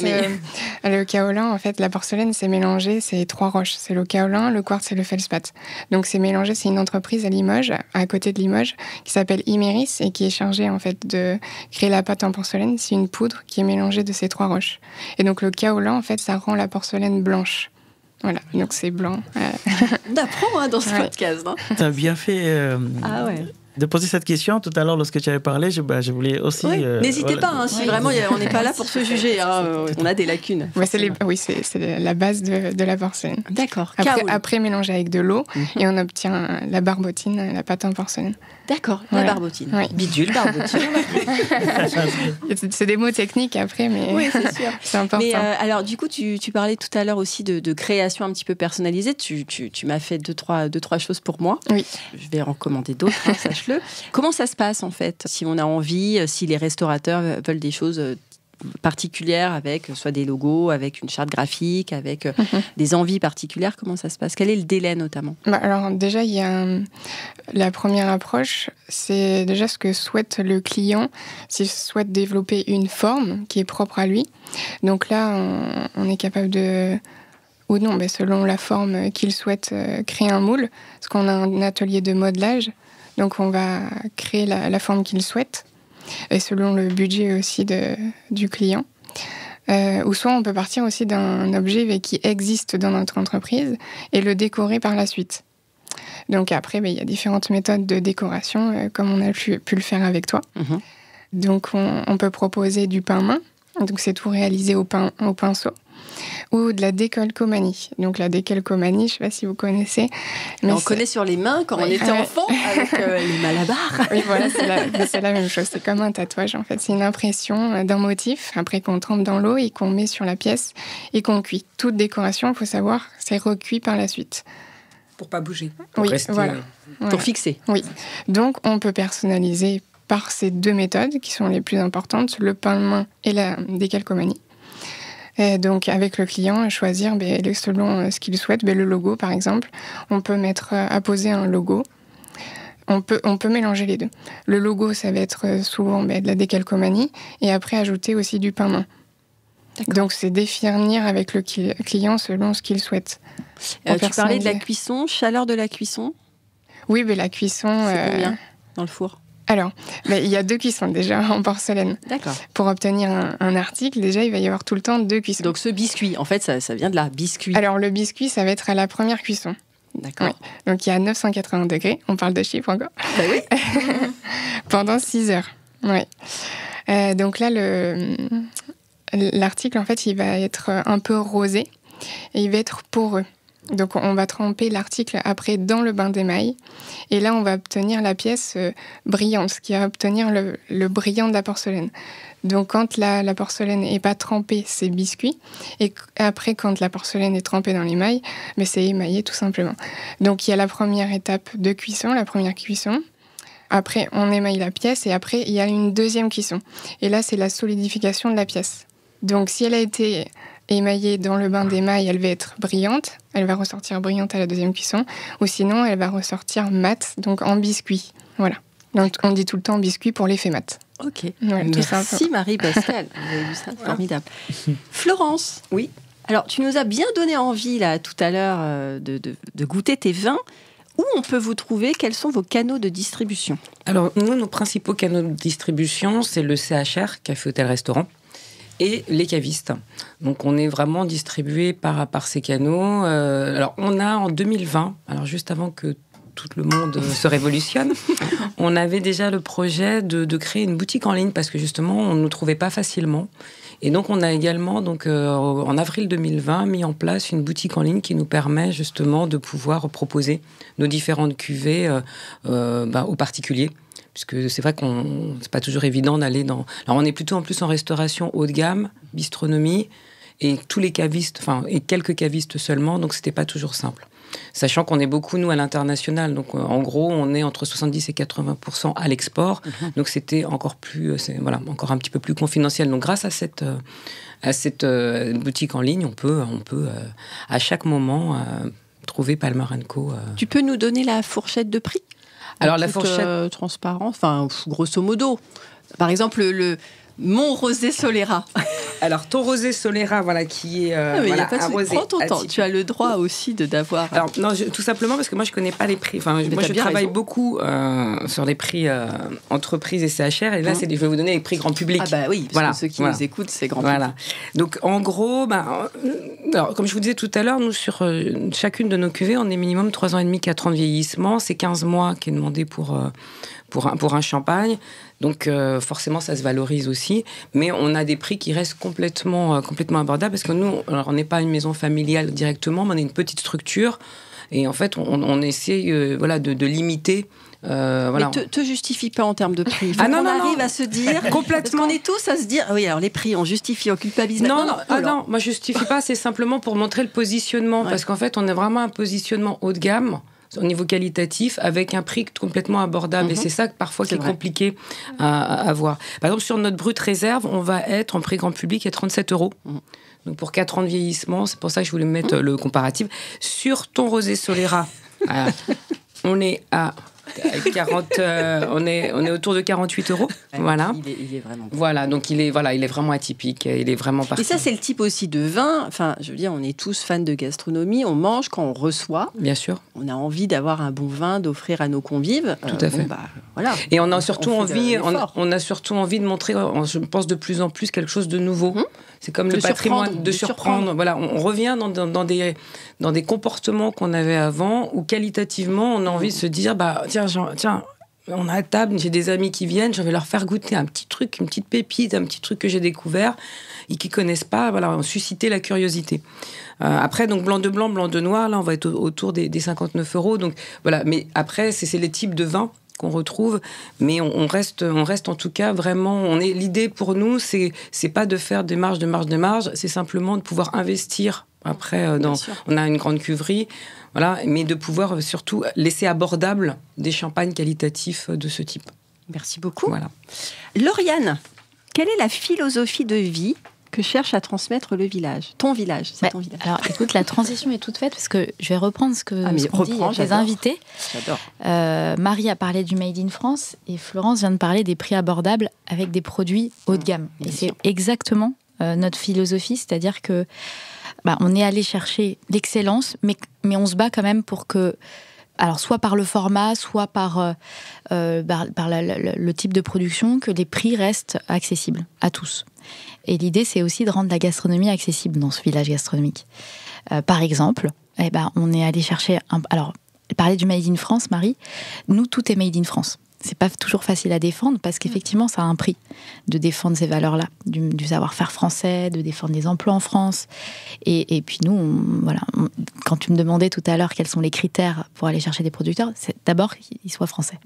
le kaolin, en fait, la porcelaine, c'est mélangé, c'est 3 roches. C'est le kaolin, le quartz et le feldspath. Donc, c'est mélangé, c'est une entreprise à Limoges, à côté de Limoges, qui s'appelle Imeris et qui est chargée, en fait, de créer la pâte en porcelaine. C'est une poudre qui est mélangée de ces 3 roches. Et donc, le kaolin, en fait, ça rend la porcelaine blanche. Voilà, donc c'est blanc. On apprend dans ce podcast. Tu as bien fait de poser cette question. Tout à l'heure, lorsque tu avais parlé, je voulais aussi... N'hésitez pas, si vraiment on n'est pas là pour se juger. On a des lacunes. C'est la base de la porcelaine. D'accord. Après mélanger avec de l'eau, et on obtient la barbotine, la pâte en porcelaine. D'accord, la barbotine. Oui. Bidule, barbotine. C'est des mots techniques après, mais oui, c'est sûr. C'est important. Mais alors, du coup, tu parlais tout à l'heure aussi de création un petit peu personnalisée. Tu m'as fait deux, trois choses pour moi. Oui. Je vais en recommander d'autres, sache-le. Comment ça se passe, en fait, si on a envie, si les restaurateurs veulent des choses particulières, avec soit des logos, avec une charte graphique, avec des envies particulières, comment ça se passe ? Quel est le délai, notamment ? Alors, déjà, il y a la première approche, c'est déjà ce que souhaite le client, s'il souhaite développer une forme qui est propre à lui. Donc là, on est capable de... ou non, selon la forme qu'il souhaite, créer un moule, parce qu'on a un atelier de modelage, donc on va créer la forme qu'il souhaite, et selon le budget aussi du client. Ou soit on peut partir aussi d'un objet qui existe dans notre entreprise et le décorer par la suite. Donc après, il y a différentes méthodes de décoration, comme on a pu le faire avec toi. Donc on peut proposer du pain main, donc c'est tout réalisé au pinceau, ou de la décalcomanie. Donc la décalcomanie, je ne sais pas si vous connaissez. Mais on connaît sur les mains quand on était enfant avec les malabars. Oui, voilà, c'est la même chose. C'est comme un tatouage en fait. C'est une impression d'un motif, après qu'on trempe dans l'eau et qu'on met sur la pièce et qu'on cuit. Toute décoration, il faut savoir, c'est recuit par la suite. Pour pas bouger. Pour rester. Voilà. Pour fixer. Oui. Donc on peut personnaliser par ces 2 méthodes qui sont les plus importantes, le pain de main et la décalcomanie. Et donc, avec le client, choisir selon ce qu'il souhaite. Le logo, par exemple, on peut apposer un logo. On peut mélanger les deux. Le logo, ça va être souvent de la décalcomanie et après ajouter aussi du pain main. Donc, c'est définir avec le client selon ce qu'il souhaite. Tu parlais de la cuisson, chaleur de la cuisson ? Oui, la cuisson... C'est combien dans le four ? Alors, il y a 2 cuissons déjà en porcelaine. D'accord. Pour obtenir un article, déjà, il va y avoir tout le temps 2 cuissons. Donc ce biscuit, en fait, ça vient de là, biscuit. Alors le biscuit, ça va être à la première cuisson. D'accord. Oui. Donc il y a 980 degrés, on parle de chiffres encore. Bah oui. Pendant 6 heures. Oui. Donc là, l'article, en fait, il va être un peu rosé et il va être poreux. Donc on va tremper l'article après dans le bain d'émail et là on va obtenir la pièce brillante, ce qui va obtenir le brillant de la porcelaine. Donc quand la porcelaine n'est pas trempée, c'est biscuit, et après quand la porcelaine est trempée dans l'émail, c'est émaillé tout simplement. Donc il y a la première étape de cuisson, la première cuisson. Après on émaille la pièce et après il y a une deuxième cuisson. Et là c'est la solidification de la pièce. Donc si elle a été émaillée dans le bain d'émail, elle va être brillante. Elle va ressortir brillante à la deuxième cuisson. Ou sinon, elle va ressortir mate, donc en biscuit. Voilà. Donc, on dit tout le temps biscuit pour l'effet mat. Ok. Voilà, merci Marie-Pascale. Vous avez vu ça ? Formidable. Florence. Oui. Alors, tu nous as bien donné envie, là, tout à l'heure, de goûter tes vins. Où on peut vous trouver ? Quels sont vos canaux de distribution ? Alors, nous, nos principaux canaux de distribution, c'est le CHR, Café Hôtel Restaurant, et les cavistes. Donc, on est vraiment distribué par ces canaux. Alors, on a en 2020, alors juste avant que tout le monde se révolutionne, on avait déjà le projet de créer une boutique en ligne parce que justement, on ne nous trouvait pas facilement. Et donc, on a également, en avril 2020, mis en place une boutique en ligne qui nous permet justement de pouvoir proposer nos différentes cuvées aux particuliers. Puisque c'est vrai qu'on c'est pas toujours évident d'aller dans... Alors, on est plutôt en plus en restauration haut de gamme, bistronomie, et tous les cavistes, et quelques cavistes seulement, donc c'était pas toujours simple. Sachant qu'on est beaucoup, nous, à l'international. Donc, en gros, on est entre 70 et 80% à l'export. Donc, c'était encore encore un petit peu plus confidentiel. Donc, grâce à cette boutique en ligne, on peut à chaque moment trouver Palmer & Co. Tu peux nous donner la fourchette de prix ? Alors, la fourchette... transparente, grosso modo. Par exemple, mon rosé Solera. Alors, ton rosé Solera, qui est un rosé. Prends ton temps. Tu as le droit aussi d'avoir... Alors, non, tout simplement parce que moi, je ne connais pas les prix. Moi, je travaille beaucoup sur les prix entreprises et CHR. Et là, je vais vous donner les prix grand public. Ah bah oui, parce que ceux qui nous écoutent, c'est grand public. Donc, en gros, alors, comme je vous disais tout à l'heure, nous, sur chacune de nos cuvées, on est minimum 3 ans et demi, 4 ans de vieillissement. C'est 15 mois qui est demandé pour un champagne. Donc, forcément, ça se valorise aussi. Mais on a des prix qui restent complètement abordables parce que nous, on n'est pas une maison familiale directement, mais on est une petite structure. Et en fait, on essaie de limiter... Mais te justifie pas en termes de prix. On arrive à se dire... Complètement. Parce qu'on est tous à se dire... Oui, alors les prix, on justifie, on culpabilise. Non, moi, je justifie pas. C'est simplement pour montrer le positionnement. Ouais. Parce qu'en fait, on a vraiment un positionnement haut de gamme au niveau qualitatif, avec un prix complètement abordable. Et c'est ça parfois qui est compliqué à avoir. Par exemple, sur notre brut réserve, on va être en prix grand public à 37 €. Donc pour 4 ans de vieillissement, c'est pour ça que je voulais mettre le comparatif. Sur ton rosé Solera, on est à 40, on est autour de 48 €. Voilà. Il est vraiment. Voilà, donc il est vraiment atypique. Il est vraiment parfait. Et ça, c'est le type aussi de vin. Enfin, je veux dire, on est tous fans de gastronomie. On mange quand on reçoit. Bien sûr. On a envie d'avoir un bon vin, d'offrir à nos convives. Tout à fait. Voilà. Et on a surtout envie de montrer, je pense, de plus en plus quelque chose de nouveau. C'est comme le patrimoine de surprendre. Voilà, on revient dans des comportements qu'on avait avant, où qualitativement, on a envie de se dire, tiens, on est à table, j'ai des amis qui viennent, je vais leur faire goûter un petit truc, une petite pépite, un petit truc que j'ai découvert et qui connaissent pas. Voilà, susciter la curiosité. Après, donc blanc de noir, là, on va être autour des 59 €. Donc voilà, mais après, c'est les types de vins qu'on retrouve, mais on reste en tout cas vraiment. L'idée pour nous, c'est pas de faire des marges, c'est simplement de pouvoir investir. Après, on a une grande cuverie, voilà, mais de pouvoir surtout laisser abordable des champagnes qualitatifs de ce type. Merci beaucoup. Voilà. Lauriane, quelle est la philosophie de vie que cherche à transmettre le village ? Ton village, c'est ton village. Alors, écoute, la transition est toute faite parce que je vais reprendre ce qu'on dit les invités. J'adore. Marie a parlé du Made in France et Florence vient de parler des prix abordables avec des produits haut de gamme. Et c'est exactement notre philosophie, c'est-à-dire que on est allé chercher l'excellence, mais on se bat quand même pour que, alors soit par le format, soit par le type de production, que les prix restent accessibles à tous. Et l'idée, c'est aussi de rendre la gastronomie accessible dans ce village gastronomique. Par exemple, on est allé chercher... Alors, parler du Made in France, Marie, nous, tout est Made in France. C'est pas toujours facile à défendre parce qu'effectivement, ça a un prix de défendre ces valeurs-là, du savoir-faire français, de défendre les emplois en France. Et puis nous, quand tu me demandais tout à l'heure quels sont les critères pour aller chercher des producteurs, c'est d'abord qu'ils soient français.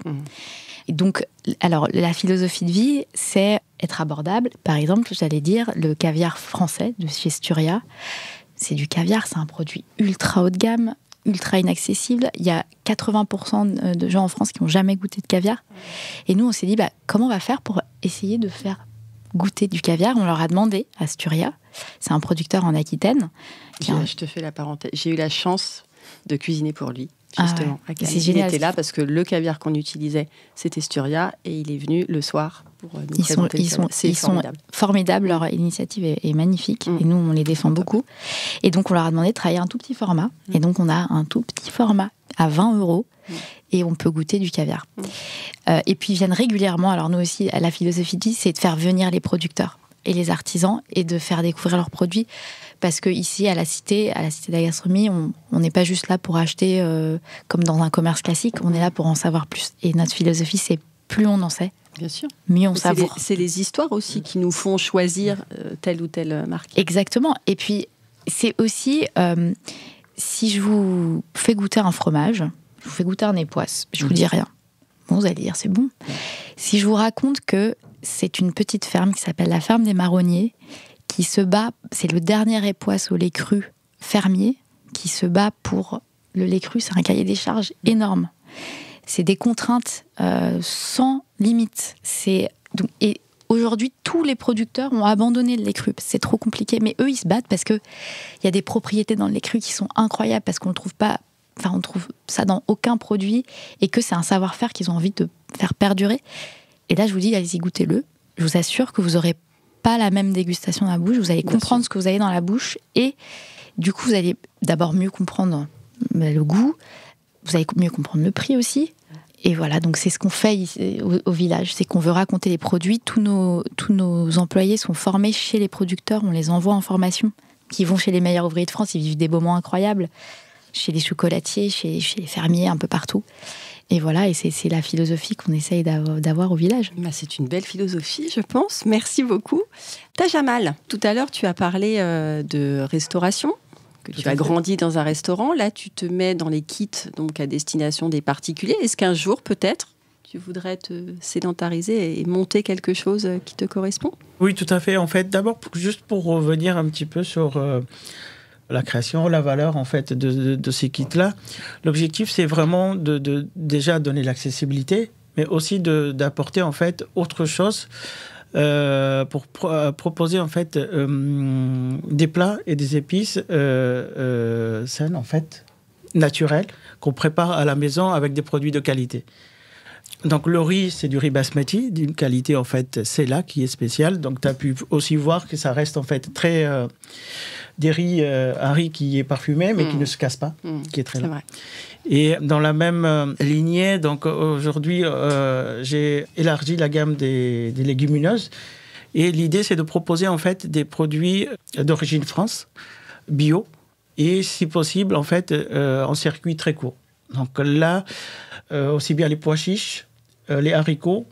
Et donc, alors, la philosophie de vie, c'est être abordable. Par exemple, j'allais dire, le caviar français de chez Sturia, c'est du caviar, c'est un produit ultra haut de gamme, ultra inaccessible. Il y a 80% de gens en France qui n'ont jamais goûté de caviar. Et nous, on s'est dit, comment on va faire pour essayer de faire goûter du caviar ? On leur a demandé à Sturia, c'est un producteur en Aquitaine. Je te fais la parenthèse. J'ai eu la chance de cuisiner pour lui, justement. C'est génial. Il était là parce que le caviar qu'on utilisait, c'était Sturia, et il est venu le soir pour nous présenter le caviar. Ils sont formidables, leur initiative est magnifique, et nous, on les défend beaucoup. Et donc, on leur a demandé de travailler un tout petit format, et donc on a un tout petit format à 20 €, et on peut goûter du caviar. Et puis, ils viennent régulièrement, alors nous aussi, la philosophie de vie, c'est de faire venir les producteurs. et les artisans et de faire découvrir leurs produits. Parce qu'ici, à la Cité de la Gastronomie, on n'est pas juste là pour acheter comme dans un commerce classique, on est là pour en savoir plus. Et notre philosophie, c'est plus on en sait, bien sûr, mieux on savoure. C'est les histoires aussi qui nous font choisir telle ou telle marque. Exactement. Et puis, c'est aussi, si je vous fais goûter un fromage, je vous fais goûter un époisse, je vous dis rien. Bon, vous allez dire, c'est bon. Si je vous raconte que c'est une petite ferme qui s'appelle la ferme des Marronniers, qui se bat, c'est le dernier époisse au lait cru fermier, qui se bat pour le lait cru, c'est un cahier des charges énorme. C'est des contraintes sans limite. Et aujourd'hui, tous les producteurs ont abandonné le lait cru. C'est trop compliqué. Mais eux, ils se battent parce qu'il y a des propriétés dans le lait cru qui sont incroyables, parce qu'on ne trouve pas... Enfin, on trouve ça dans aucun produit, et que c'est un savoir-faire qu'ils ont envie de faire perdurer. Et là, je vous dis, allez-y, goûtez-le. Je vous assure que vous n'aurez pas la même dégustation dans la bouche. Vous allez comprendre ce que vous avez dans la bouche. Et du coup, vous allez d'abord mieux comprendre le goût. Vous allez mieux comprendre le prix aussi. Et voilà, donc c'est ce qu'on fait ici, au village. C'est qu'on veut raconter les produits. Tous nos employés sont formés chez les producteurs. On les envoie en formation. Qui vont chez les meilleurs ouvriers de France. Ils vivent des moments incroyables. Chez les chocolatiers, chez les fermiers, un peu partout. Et voilà, et c'est la philosophie qu'on essaye d'avoir au village. C'est une belle philosophie, je pense. Merci beaucoup. Tajamal, tout à l'heure, tu as parlé de restauration, que tu as grandi dans un restaurant. Là, tu te mets dans les kits donc, à destination des particuliers. Est-ce qu'un jour, peut-être, tu voudrais te sédentariser et monter quelque chose qui te correspond ? Oui, tout à fait. En fait, d'abord, juste pour revenir un petit peu sur... la création, la valeur en fait de ces kits-là. L'objectif, c'est vraiment de déjà donner l'accessibilité, mais aussi d'apporter en fait autre chose pour proposer en fait des plats et des épices saines en fait, naturelles, qu'on prépare à la maison avec des produits de qualité. Donc le riz, c'est du riz basmati, d'une qualité en fait, c'est là qui est spéciale. Donc tu as pu aussi voir que ça reste en fait très... un riz qui est parfumé, mais qui ne se casse pas, qui est très là. Et dans la même lignée, donc aujourd'hui, j'ai élargi la gamme des légumineuses. Et l'idée, c'est de proposer en fait des produits d'origine France, bio, et si possible, en fait, en circuit très court. Donc là, aussi bien les pois chiches, les haricots,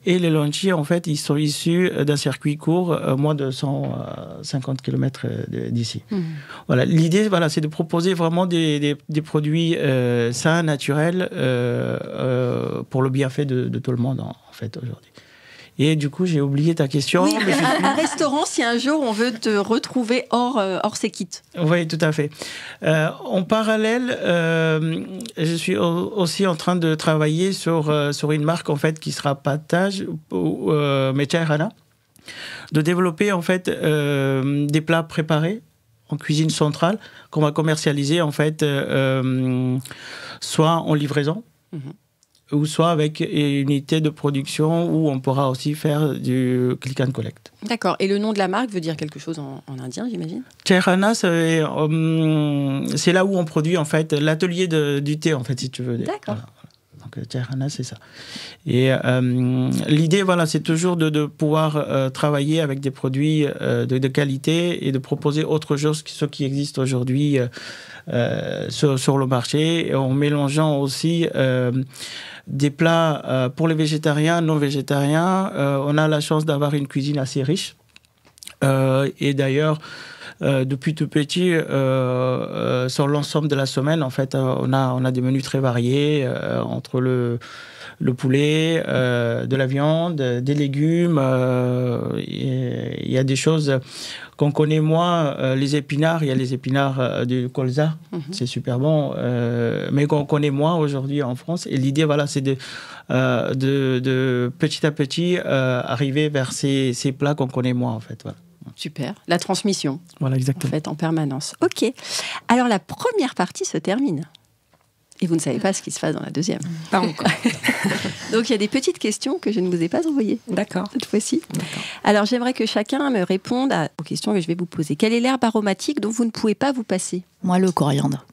et les lentilles, en fait, ils sont issus d'un circuit court, moins de 150 km d'ici. Voilà. L'idée, voilà, c'est de proposer vraiment des produits sains, naturels, pour le bienfait de tout le monde, en fait, aujourd'hui. Et du coup, j'ai oublié ta question. Oui, un restaurant, si un jour on veut te retrouver hors ces kits. Oui, tout à fait. En parallèle, je suis aussi en train de travailler sur une marque en fait qui sera partage, mais Chairana, de développer en fait des plats préparés en cuisine centrale qu'on va commercialiser en fait soit en livraison. Ou soit avec une unité de production où on pourra aussi faire du click and collect. D'accord. Et le nom de la marque veut dire quelque chose en indien, j'imagine ? Chairana, c'est là où on produit en fait l'atelier du thé, en fait, si tu veux. D'accord. Voilà. Donc Chairana, c'est ça. Et l'idée, voilà, c'est toujours de pouvoir travailler avec des produits de qualité et de proposer autre chose que ce qui existe aujourd'hui sur le marché, en mélangeant aussi des plats pour les végétariens, non végétariens. On a la chance d'avoir une cuisine assez riche. Et d'ailleurs, depuis tout petit, sur l'ensemble de la semaine, en fait, on a des menus très variés entre le poulet, de la viande, des légumes. Il y a des choses qu'on connaît moins, les épinards. Il y a les épinards du colza, c'est super bon, mais qu'on connaît moins aujourd'hui en France. Et l'idée, voilà, c'est de petit à petit arriver vers ces plats qu'on connaît moins, en fait. Voilà. Super, la transmission. Voilà, exactement. En fait, en permanence. Ok. Alors, la première partie se termine. Et vous ne savez pas ce qui se passe dans la deuxième. Pas encore. Donc il y a des petites questions que je ne vous ai pas envoyées. D'accord. Cette fois-ci. D'accord. Alors j'aimerais que chacun me réponde aux questions que je vais vous poser. Quelle est l'herbe aromatique dont vous ne pouvez pas vous passer? Moi, le coriandre.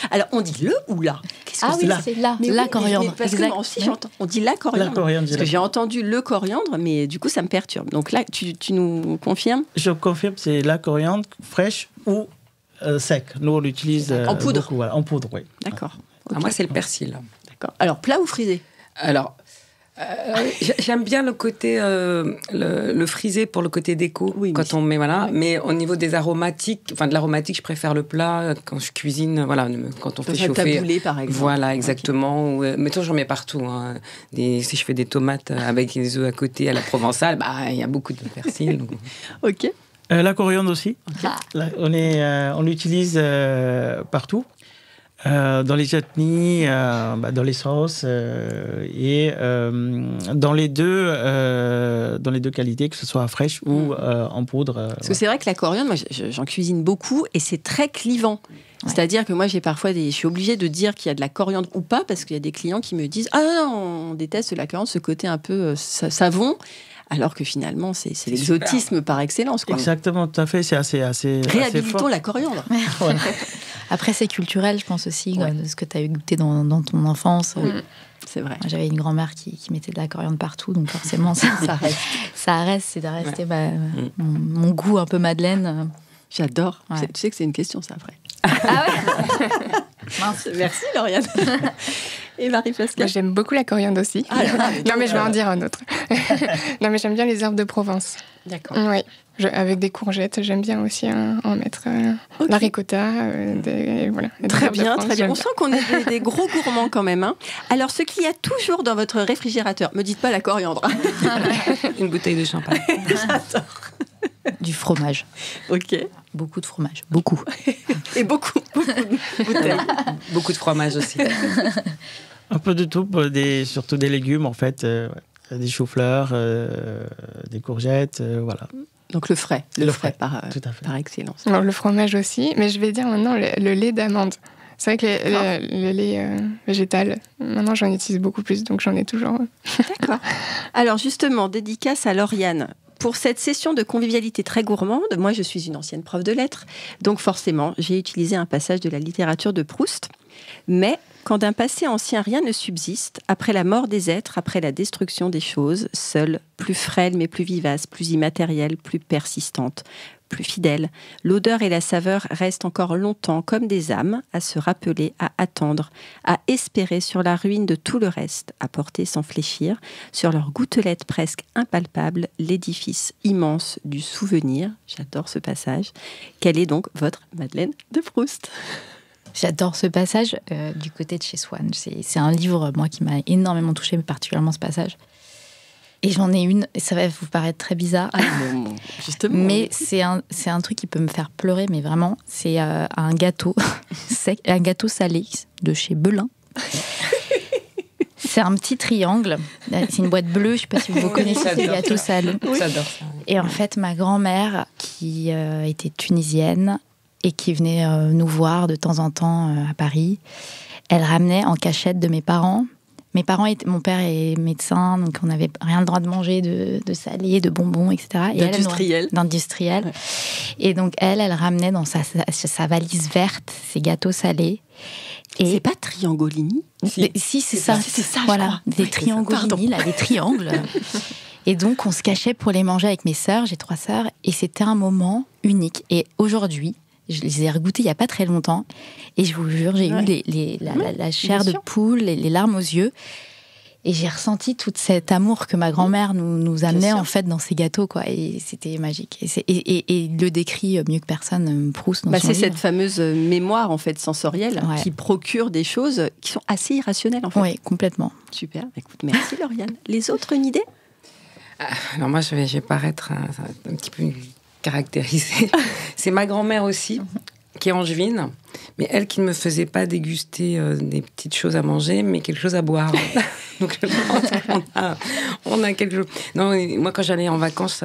Alors on dit le ou la? C'est là. La coriandre. Parce que moi aussi j'entends. On dit la coriandre. La coriandre. Parce que j'ai entendu le coriandre, mais du coup ça me perturbe. Donc là, tu nous confirmes? Je confirme, c'est la coriandre fraîche ou sec. Nous, on l'utilise en poudre. beaucoup, voilà, en poudre, oui. D'accord. Okay. Moi, c'est le persil. D'accord. Alors, plat ou frisé? Alors, j'aime bien le côté, le frisé pour le côté déco, oui, quand on met, voilà. Oui. Mais au niveau des aromatiques, enfin de l'aromatique, je préfère le plat quand je cuisine, voilà, quand on fait chauffer. Taboulé, par exemple. Voilà, exactement. Okay. Mettons, j'en mets partout. Hein. Si je fais des tomates avec des œufs à côté à la provençale, il y a beaucoup de persil. Donc... Ok. La coriandre aussi. Okay. On l'utilise partout. Dans les chutneys, dans les sauces et dans les deux qualités, que ce soit fraîche ou en poudre. Parce que c'est vrai que la coriandre, moi j'en cuisine beaucoup et c'est très clivant. Ouais. C'est-à-dire que moi je suis obligée de dire qu'il y a de la coriandre ou pas parce qu'il y a des clients qui me disent on déteste la coriandre, ce côté un peu savon. Alors que finalement, c'est l'exotisme super. Par excellence. Quoi. Exactement, tout à fait. C'est assez réhabilitons fort. La coriandre. Voilà. Après, c'est culturel, je pense aussi, de ce que tu as goûté dans ton enfance. C'est vrai. Moi, j'avais une grand-mère qui mettait de la coriandre partout, donc forcément, ça reste. C'est de rester mon goût un peu madeleine. J'adore. Ouais. Tu sais que c'est une question, ça, après. Ah ouais. Mince. Merci, Lauriane. Et Marie-Pascale? Moi, j'aime beaucoup la coriandre aussi. Non, mais je vais en dire un autre. Non, mais j'aime bien les herbes de Provence. D'accord. Oui. Avec des courgettes, j'aime bien aussi en mettre la ricotta. Voilà, très bien, très bien. On sent qu'on est des gros gourmands quand même. Hein. Alors, ce qu'il y a toujours dans votre réfrigérateur, me dites pas la coriandre. Une bouteille de champagne. J'adore. Du fromage. Ok. Beaucoup de fromage. Beaucoup. Et beaucoup de bouteilles. Beaucoup de fromage aussi. Un peu de tout, surtout des légumes en fait. Des choux-fleurs, des courgettes, voilà. Donc le frais par excellence. Alors, le fromage aussi, mais je vais dire maintenant le lait d'amande. C'est vrai que le lait végétal, maintenant j'en utilise beaucoup plus, donc j'en ai toujours. D'accord. Alors justement, dédicace à Lauriane. Pour cette session de convivialité très gourmande, moi je suis une ancienne prof de lettres, donc forcément j'ai utilisé un passage de la littérature de Proust. Mais quand d'un passé ancien rien ne subsiste, après la mort des êtres, après la destruction des choses, seule, plus frêle mais plus vivace, plus immatérielle, plus persistante, plus fidèle, l'odeur et la saveur restent encore longtemps comme des âmes à se rappeler, à attendre, à espérer sur la ruine de tout le reste, à porter sans fléchir, sur leurs gouttelettes presque impalpables, l'édifice immense du souvenir. J'adore ce passage. Quelle est donc votre Madeleine de Proust ? J'adore ce passage du côté de chez Swann. C'est un livre, moi, qui m'a énormément touchée, mais particulièrement ce passage. Et j'en ai une, et ça va vous paraître très bizarre. Non, justement. Mais c'est un truc qui peut me faire pleurer, mais vraiment, c'est un gâteau sec, un gâteau salé de chez Belin. C'est un petit triangle. C'est une boîte bleue, je ne sais pas si vous connaissez ces gâteaux salés. Oui. J'adore ça. Et en fait, ma grand-mère, qui était tunisienne et qui venait nous voir de temps en temps à Paris, elle ramenait en cachette de mes parents. Mon père est médecin, donc on n'avait rien le droit de manger de salé, de bonbons, etc. D'industriel. Ouais. Et donc elle ramenait dans sa valise verte ces gâteaux salés. Et c'est pas Triangolini? Si, c'est ça. C'est ça, voilà, des Triangolini, là, des triangles. Et donc on se cachait pour les manger avec mes sœurs. J'ai 3 sœurs, et c'était un moment unique. Et aujourd'hui, je les ai regoûtés il n'y a pas très longtemps. Et je vous jure, j'ai eu la chair de poule, les larmes aux yeux. Et j'ai ressenti tout cet amour que ma grand-mère nous amenait en fait dans ces gâteaux, quoi. Et c'était magique. Et il le décrit mieux que personne, Proust, dans son livre. C'est cette fameuse mémoire en fait sensorielle qui procure des choses qui sont assez irrationnelles en fait. Oui, complètement. Super. Écoute, merci Lauriane. Les autres, une idée? Alors moi, je vais paraître un petit peu caractérisée. C'est ma grand-mère aussi, qui est angevine, mais elle qui ne me faisait pas déguster des petites choses à manger, mais quelque chose à boire. Donc je pense qu'on a quelque chose. Non, moi, quand j'allais en vacances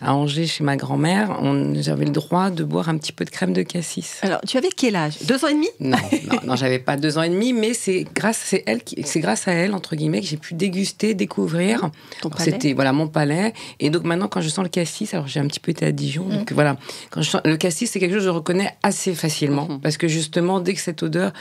à Angers chez ma grand-mère, j'avais le droit de boire un petit peu de crème de cassis. Alors, tu avais quel âge? 2 ans et demi? Non, j'avais pas 2 ans et demi, mais c'est grâce à elle, entre guillemets, que j'ai pu déguster, découvrir. Ton palais. C'était mon palais. Et donc maintenant, quand je sens le cassis, alors j'ai un petit peu été à Dijon, donc voilà, quand je sens le cassis, c'est quelque chose que je reconnais assez facilement, parce que justement, dès que cette odeur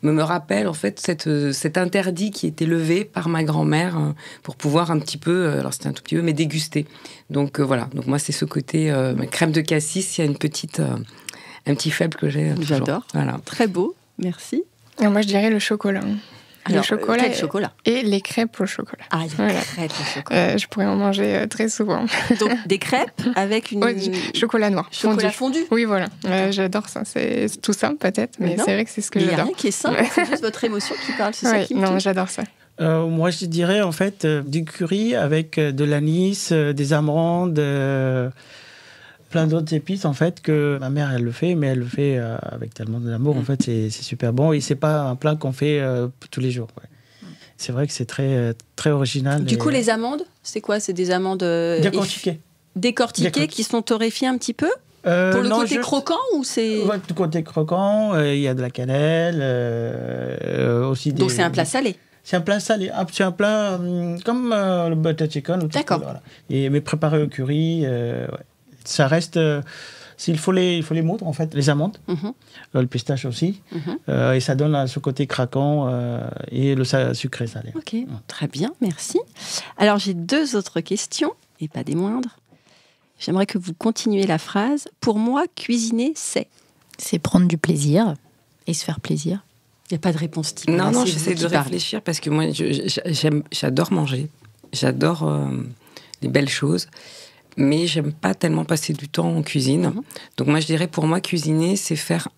me rappelle en fait cet interdit qui était levé par ma grand-mère pour pouvoir un petit peu, alors c'était un tout petit peu, mais déguster. Donc voilà, donc moi c'est ce côté crème de cassis, il y a un petit faible que j'ai. J'adore. Voilà. Très beau, merci. Et moi je dirais le chocolat. Alors, le chocolat, quel chocolat? Et les crêpes au chocolat. Ah, les crêpes au chocolat. Je pourrais en manger très souvent. Donc, des crêpes avec une... chocolat noir. Chocolat fondu. Oui, voilà. J'adore ça. C'est tout simple, peut-être, mais c'est vrai que c'est ce que j'adore. Il n'y a rien qui est simple, c'est juste votre émotion qui parle. C'est ça qui me touche. J'adore ça. Moi, je dirais, en fait, du curry avec de l'anis, des amandes... plein d'autres épices en fait que ma mère elle le fait, mais elle le fait avec tellement d'amour. En fait, c'est super bon et c'est pas un plat qu'on fait tous les jours. Ouais. C'est vrai que c'est très très original. Du coup, les amandes, c'est quoi? C'est des amandes décortiquées qui sont torréfiées un petit peu pour le côté croquant ou c'est du côté croquant. Il y a de la cannelle aussi. Donc c'est un plat salé. C'est un plat salé. C'est un plat comme le butter chicken. D'accord. Voilà. Mais préparé au curry. Ouais. Ça reste, il faut les moudre en fait, les amandes, le pistache aussi, et ça donne ce côté craquant et le sucré salé. Ok, très bien, merci. Alors j'ai 2 autres questions, et pas des moindres. J'aimerais que vous continuiez la phrase. Pour moi, cuisiner, c'est prendre du plaisir et se faire plaisir. Il n'y a pas de réponse type. Non, j'essaie de réfléchir parce que moi, j'adore manger, j'adore les belles choses. Mais j'aime pas tellement passer du temps en cuisine. Donc moi, je dirais, pour moi, cuisiner, c'est faire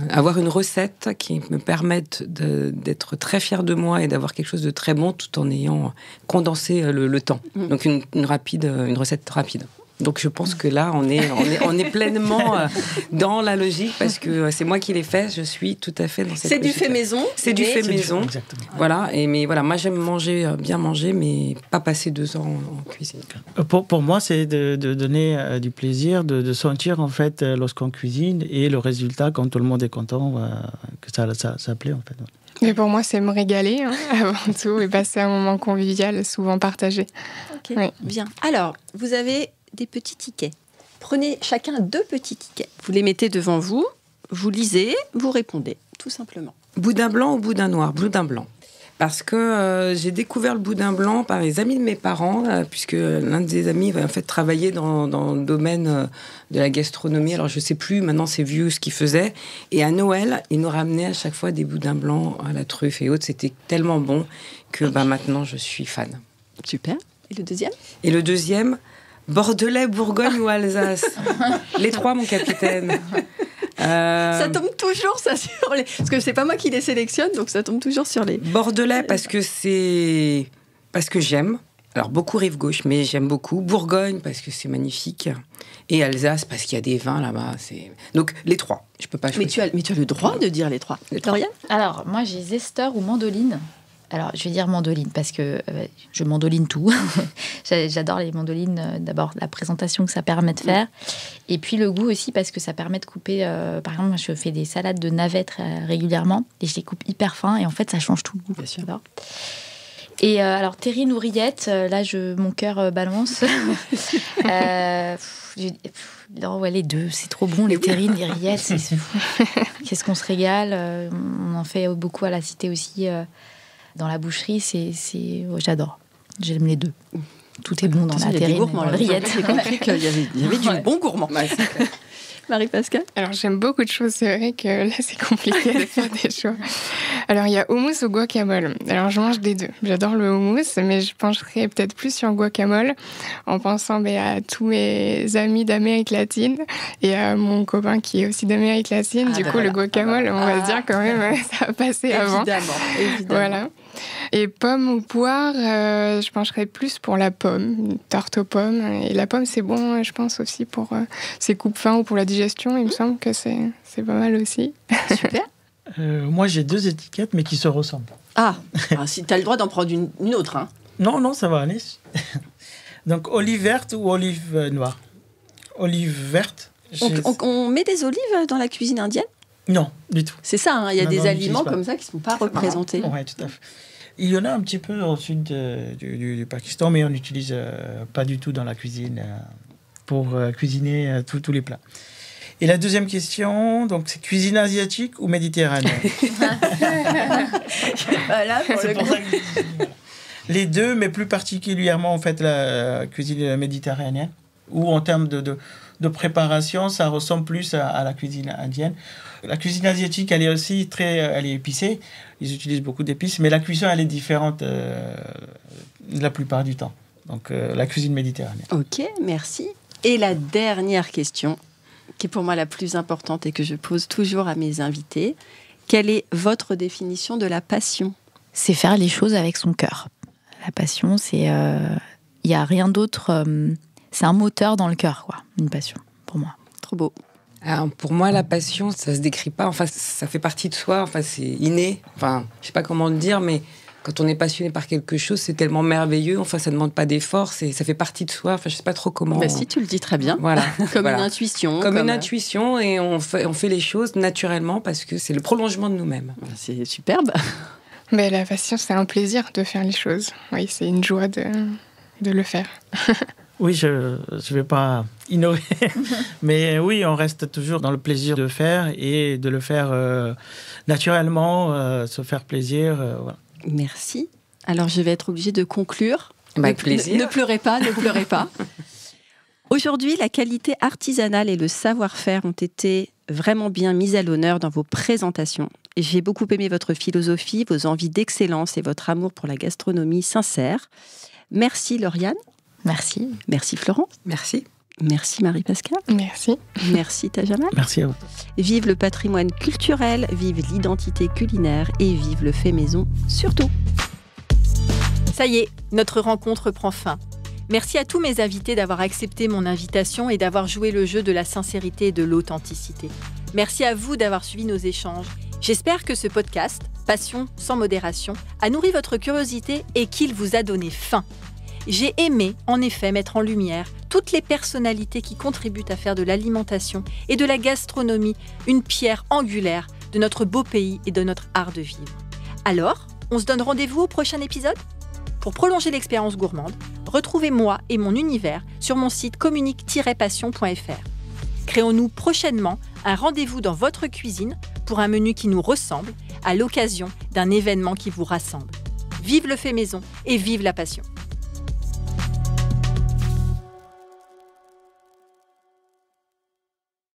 avoir une recette qui me permette d'être très fière de moi et d'avoir quelque chose de très bon tout en ayant condensé le temps. Donc une recette rapide. Donc je pense que là, on est pleinement dans la logique parce que c'est moi qui l'ai fait. Je suis tout à fait dans cette logique. C'est du fait maison. C'est du fait maison. Exactement. Voilà. Mais voilà, moi j'aime bien manger, mais pas passer 2 ans en cuisine. Pour moi, c'est de donner du plaisir, de sentir en fait lorsqu'on cuisine et le résultat quand tout le monde est content, que ça plaît en fait. Mais pour moi, c'est me régaler avant tout et passer un moment convivial, souvent partagé. Ok, bien. Alors, vous avez des petits tickets. Prenez chacun 2 petits tickets. Vous les mettez devant vous, vous lisez, vous répondez, tout simplement. Boudin blanc ou boudin noir? Boudin blanc. Parce que j'ai découvert le boudin blanc par les amis de mes parents, puisque l'un des amis en fait travaillait dans le domaine de la gastronomie. Alors je sais plus, maintenant c'est vieux ce qu'il faisait. Et à Noël, il nous ramenait à chaque fois des boudins blancs à la truffe et autres. C'était tellement bon que maintenant je suis fan. Super. Et le deuxième? Et le deuxième, Bordelais, Bourgogne ou Alsace? Les 3, mon capitaine. Ça tombe toujours ça sur les... Parce que c'est pas moi qui les sélectionne, donc ça tombe toujours sur les... Bordelais parce que j'aime. Alors beaucoup rive gauche, mais j'aime beaucoup. Bourgogne parce que c'est magnifique. Et Alsace parce qu'il y a des vins là-bas. Donc les 3, je peux pas choisir. Mais tu as le droit de dire les 3. Lauriane? Alors moi j'ai zester ou mandoline. Alors, je vais dire mandoline parce que je mandoline tout. J'adore les mandolines. D'abord, la présentation que ça permet de faire. Et puis, le goût aussi parce que ça permet de couper... par exemple, moi, je fais des salades de navets régulièrement et je les coupe hyper fin. Et en fait, ça change tout le goût. Bien sûr. J'adore. Et alors, terrine ou rillettes, là, mon cœur balance. Les 2, c'est trop bon. Les terrines, les rillettes, qu'est-ce qu'on se régale. On en fait beaucoup à la Cité aussi. Dans la boucherie, j'adore. J'aime les 2. Tout est bon dans la terrine, dans la rillette. J'ai compris qu'il y avait du bon gourmand. Marie-Pascale? Alors, j'aime beaucoup de choses. C'est vrai que là, c'est compliqué de faire des choix. Alors, il y a hummus ou guacamole. Alors, je mange des 2. J'adore le hummus, mais je pencherais peut-être plus sur guacamole en pensant à tous mes amis d'Amérique latine et à mon copain qui est aussi d'Amérique latine. Du coup, le guacamole, on va se dire quand même, ça va passer avant. Évidemment. Voilà. Et pomme ou poire, je pencherais plus pour la pomme, une tarte aux pommes. Et la pomme, c'est bon, je pense, aussi pour ses coupes-fins ou pour la digestion. Il me semble que c'est pas mal aussi. Super. Moi, j'ai 2 étiquettes, mais qui se ressemblent. Ah, si tu as le droit d'en prendre une autre. Hein. Non, ça va aller. Donc, olive verte ou olive noire? Olive verte. On met des olives dans la cuisine indienne? Non, du tout. C'est ça, il y a des aliments comme ça qui ne sont pas représentés. Oui, tout à fait. Il y en a un petit peu au sud du Pakistan, mais on n'utilise pas du tout dans la cuisine pour cuisiner tous les plats. Et la deuxième question, donc, c'est cuisine asiatique ou méditerranéenne? Voilà, c'est pour ça que les deux, mais plus particulièrement en fait la cuisine méditerranéenne, où en termes de préparation, ça ressemble plus à la cuisine indienne. La cuisine asiatique, elle est aussi elle est épicée. Ils utilisent beaucoup d'épices, mais la cuisson, elle est différente la plupart du temps. Donc, la cuisine méditerranéenne. Ok, merci. Et la dernière question, qui est pour moi la plus importante et que je pose toujours à mes invités. Quelle est votre définition de la passion? C'est faire les choses avec son cœur. La passion, c'est... Il n'y a rien d'autre... c'est un moteur dans le cœur, quoi, une passion, pour moi. Trop beau. Alors, pour moi, la passion, ça se décrit pas. Enfin, ça fait partie de soi. Enfin, c'est inné. Enfin, je sais pas comment le dire, mais quand on est passionné par quelque chose, c'est tellement merveilleux. Enfin, ça demande pas d'effort. Ça fait partie de soi. Enfin, je sais pas trop comment. Bah, si tu le dis très bien. Voilà. Comme une intuition. Comme une intuition, et on fait les choses naturellement parce que c'est le prolongement de nous-mêmes. C'est superbe. Mais la passion, c'est un plaisir de faire les choses. Oui, c'est une joie de le faire. Oui, je ne vais pas innover, mais oui, on reste toujours dans le plaisir de faire et de le faire naturellement, se faire plaisir. Voilà. Merci. Alors, je vais être obligée de conclure. Avec plaisir. Ne pleurez pas, ne pleurez pas. Aujourd'hui, la qualité artisanale et le savoir-faire ont été vraiment bien mis à l'honneur dans vos présentations. J'ai beaucoup aimé votre philosophie, vos envies d'excellence et votre amour pour la gastronomie sincère. Merci Lauriane. Merci. Merci Florent. Merci. Merci Marie-Pascale. Merci. Merci Tajamal. Merci à vous. Vive le patrimoine culturel, vive l'identité culinaire et vive le fait maison surtout. Ça y est, notre rencontre prend fin. Merci à tous mes invités d'avoir accepté mon invitation et d'avoir joué le jeu de la sincérité et de l'authenticité. Merci à vous d'avoir suivi nos échanges. J'espère que ce podcast, Passion sans modération, a nourri votre curiosité et qu'il vous a donné faim. J'ai aimé, en effet, mettre en lumière toutes les personnalités qui contribuent à faire de l'alimentation et de la gastronomie une pierre angulaire de notre beau pays et de notre art de vivre. Alors, on se donne rendez-vous au prochain épisode ? Pour prolonger l'expérience gourmande, retrouvez moi et mon univers sur mon site communique-passion.fr. Créons-nous prochainement un rendez-vous dans votre cuisine pour un menu qui nous ressemble à l'occasion d'un événement qui vous rassemble. Vive le fait maison et vive la passion!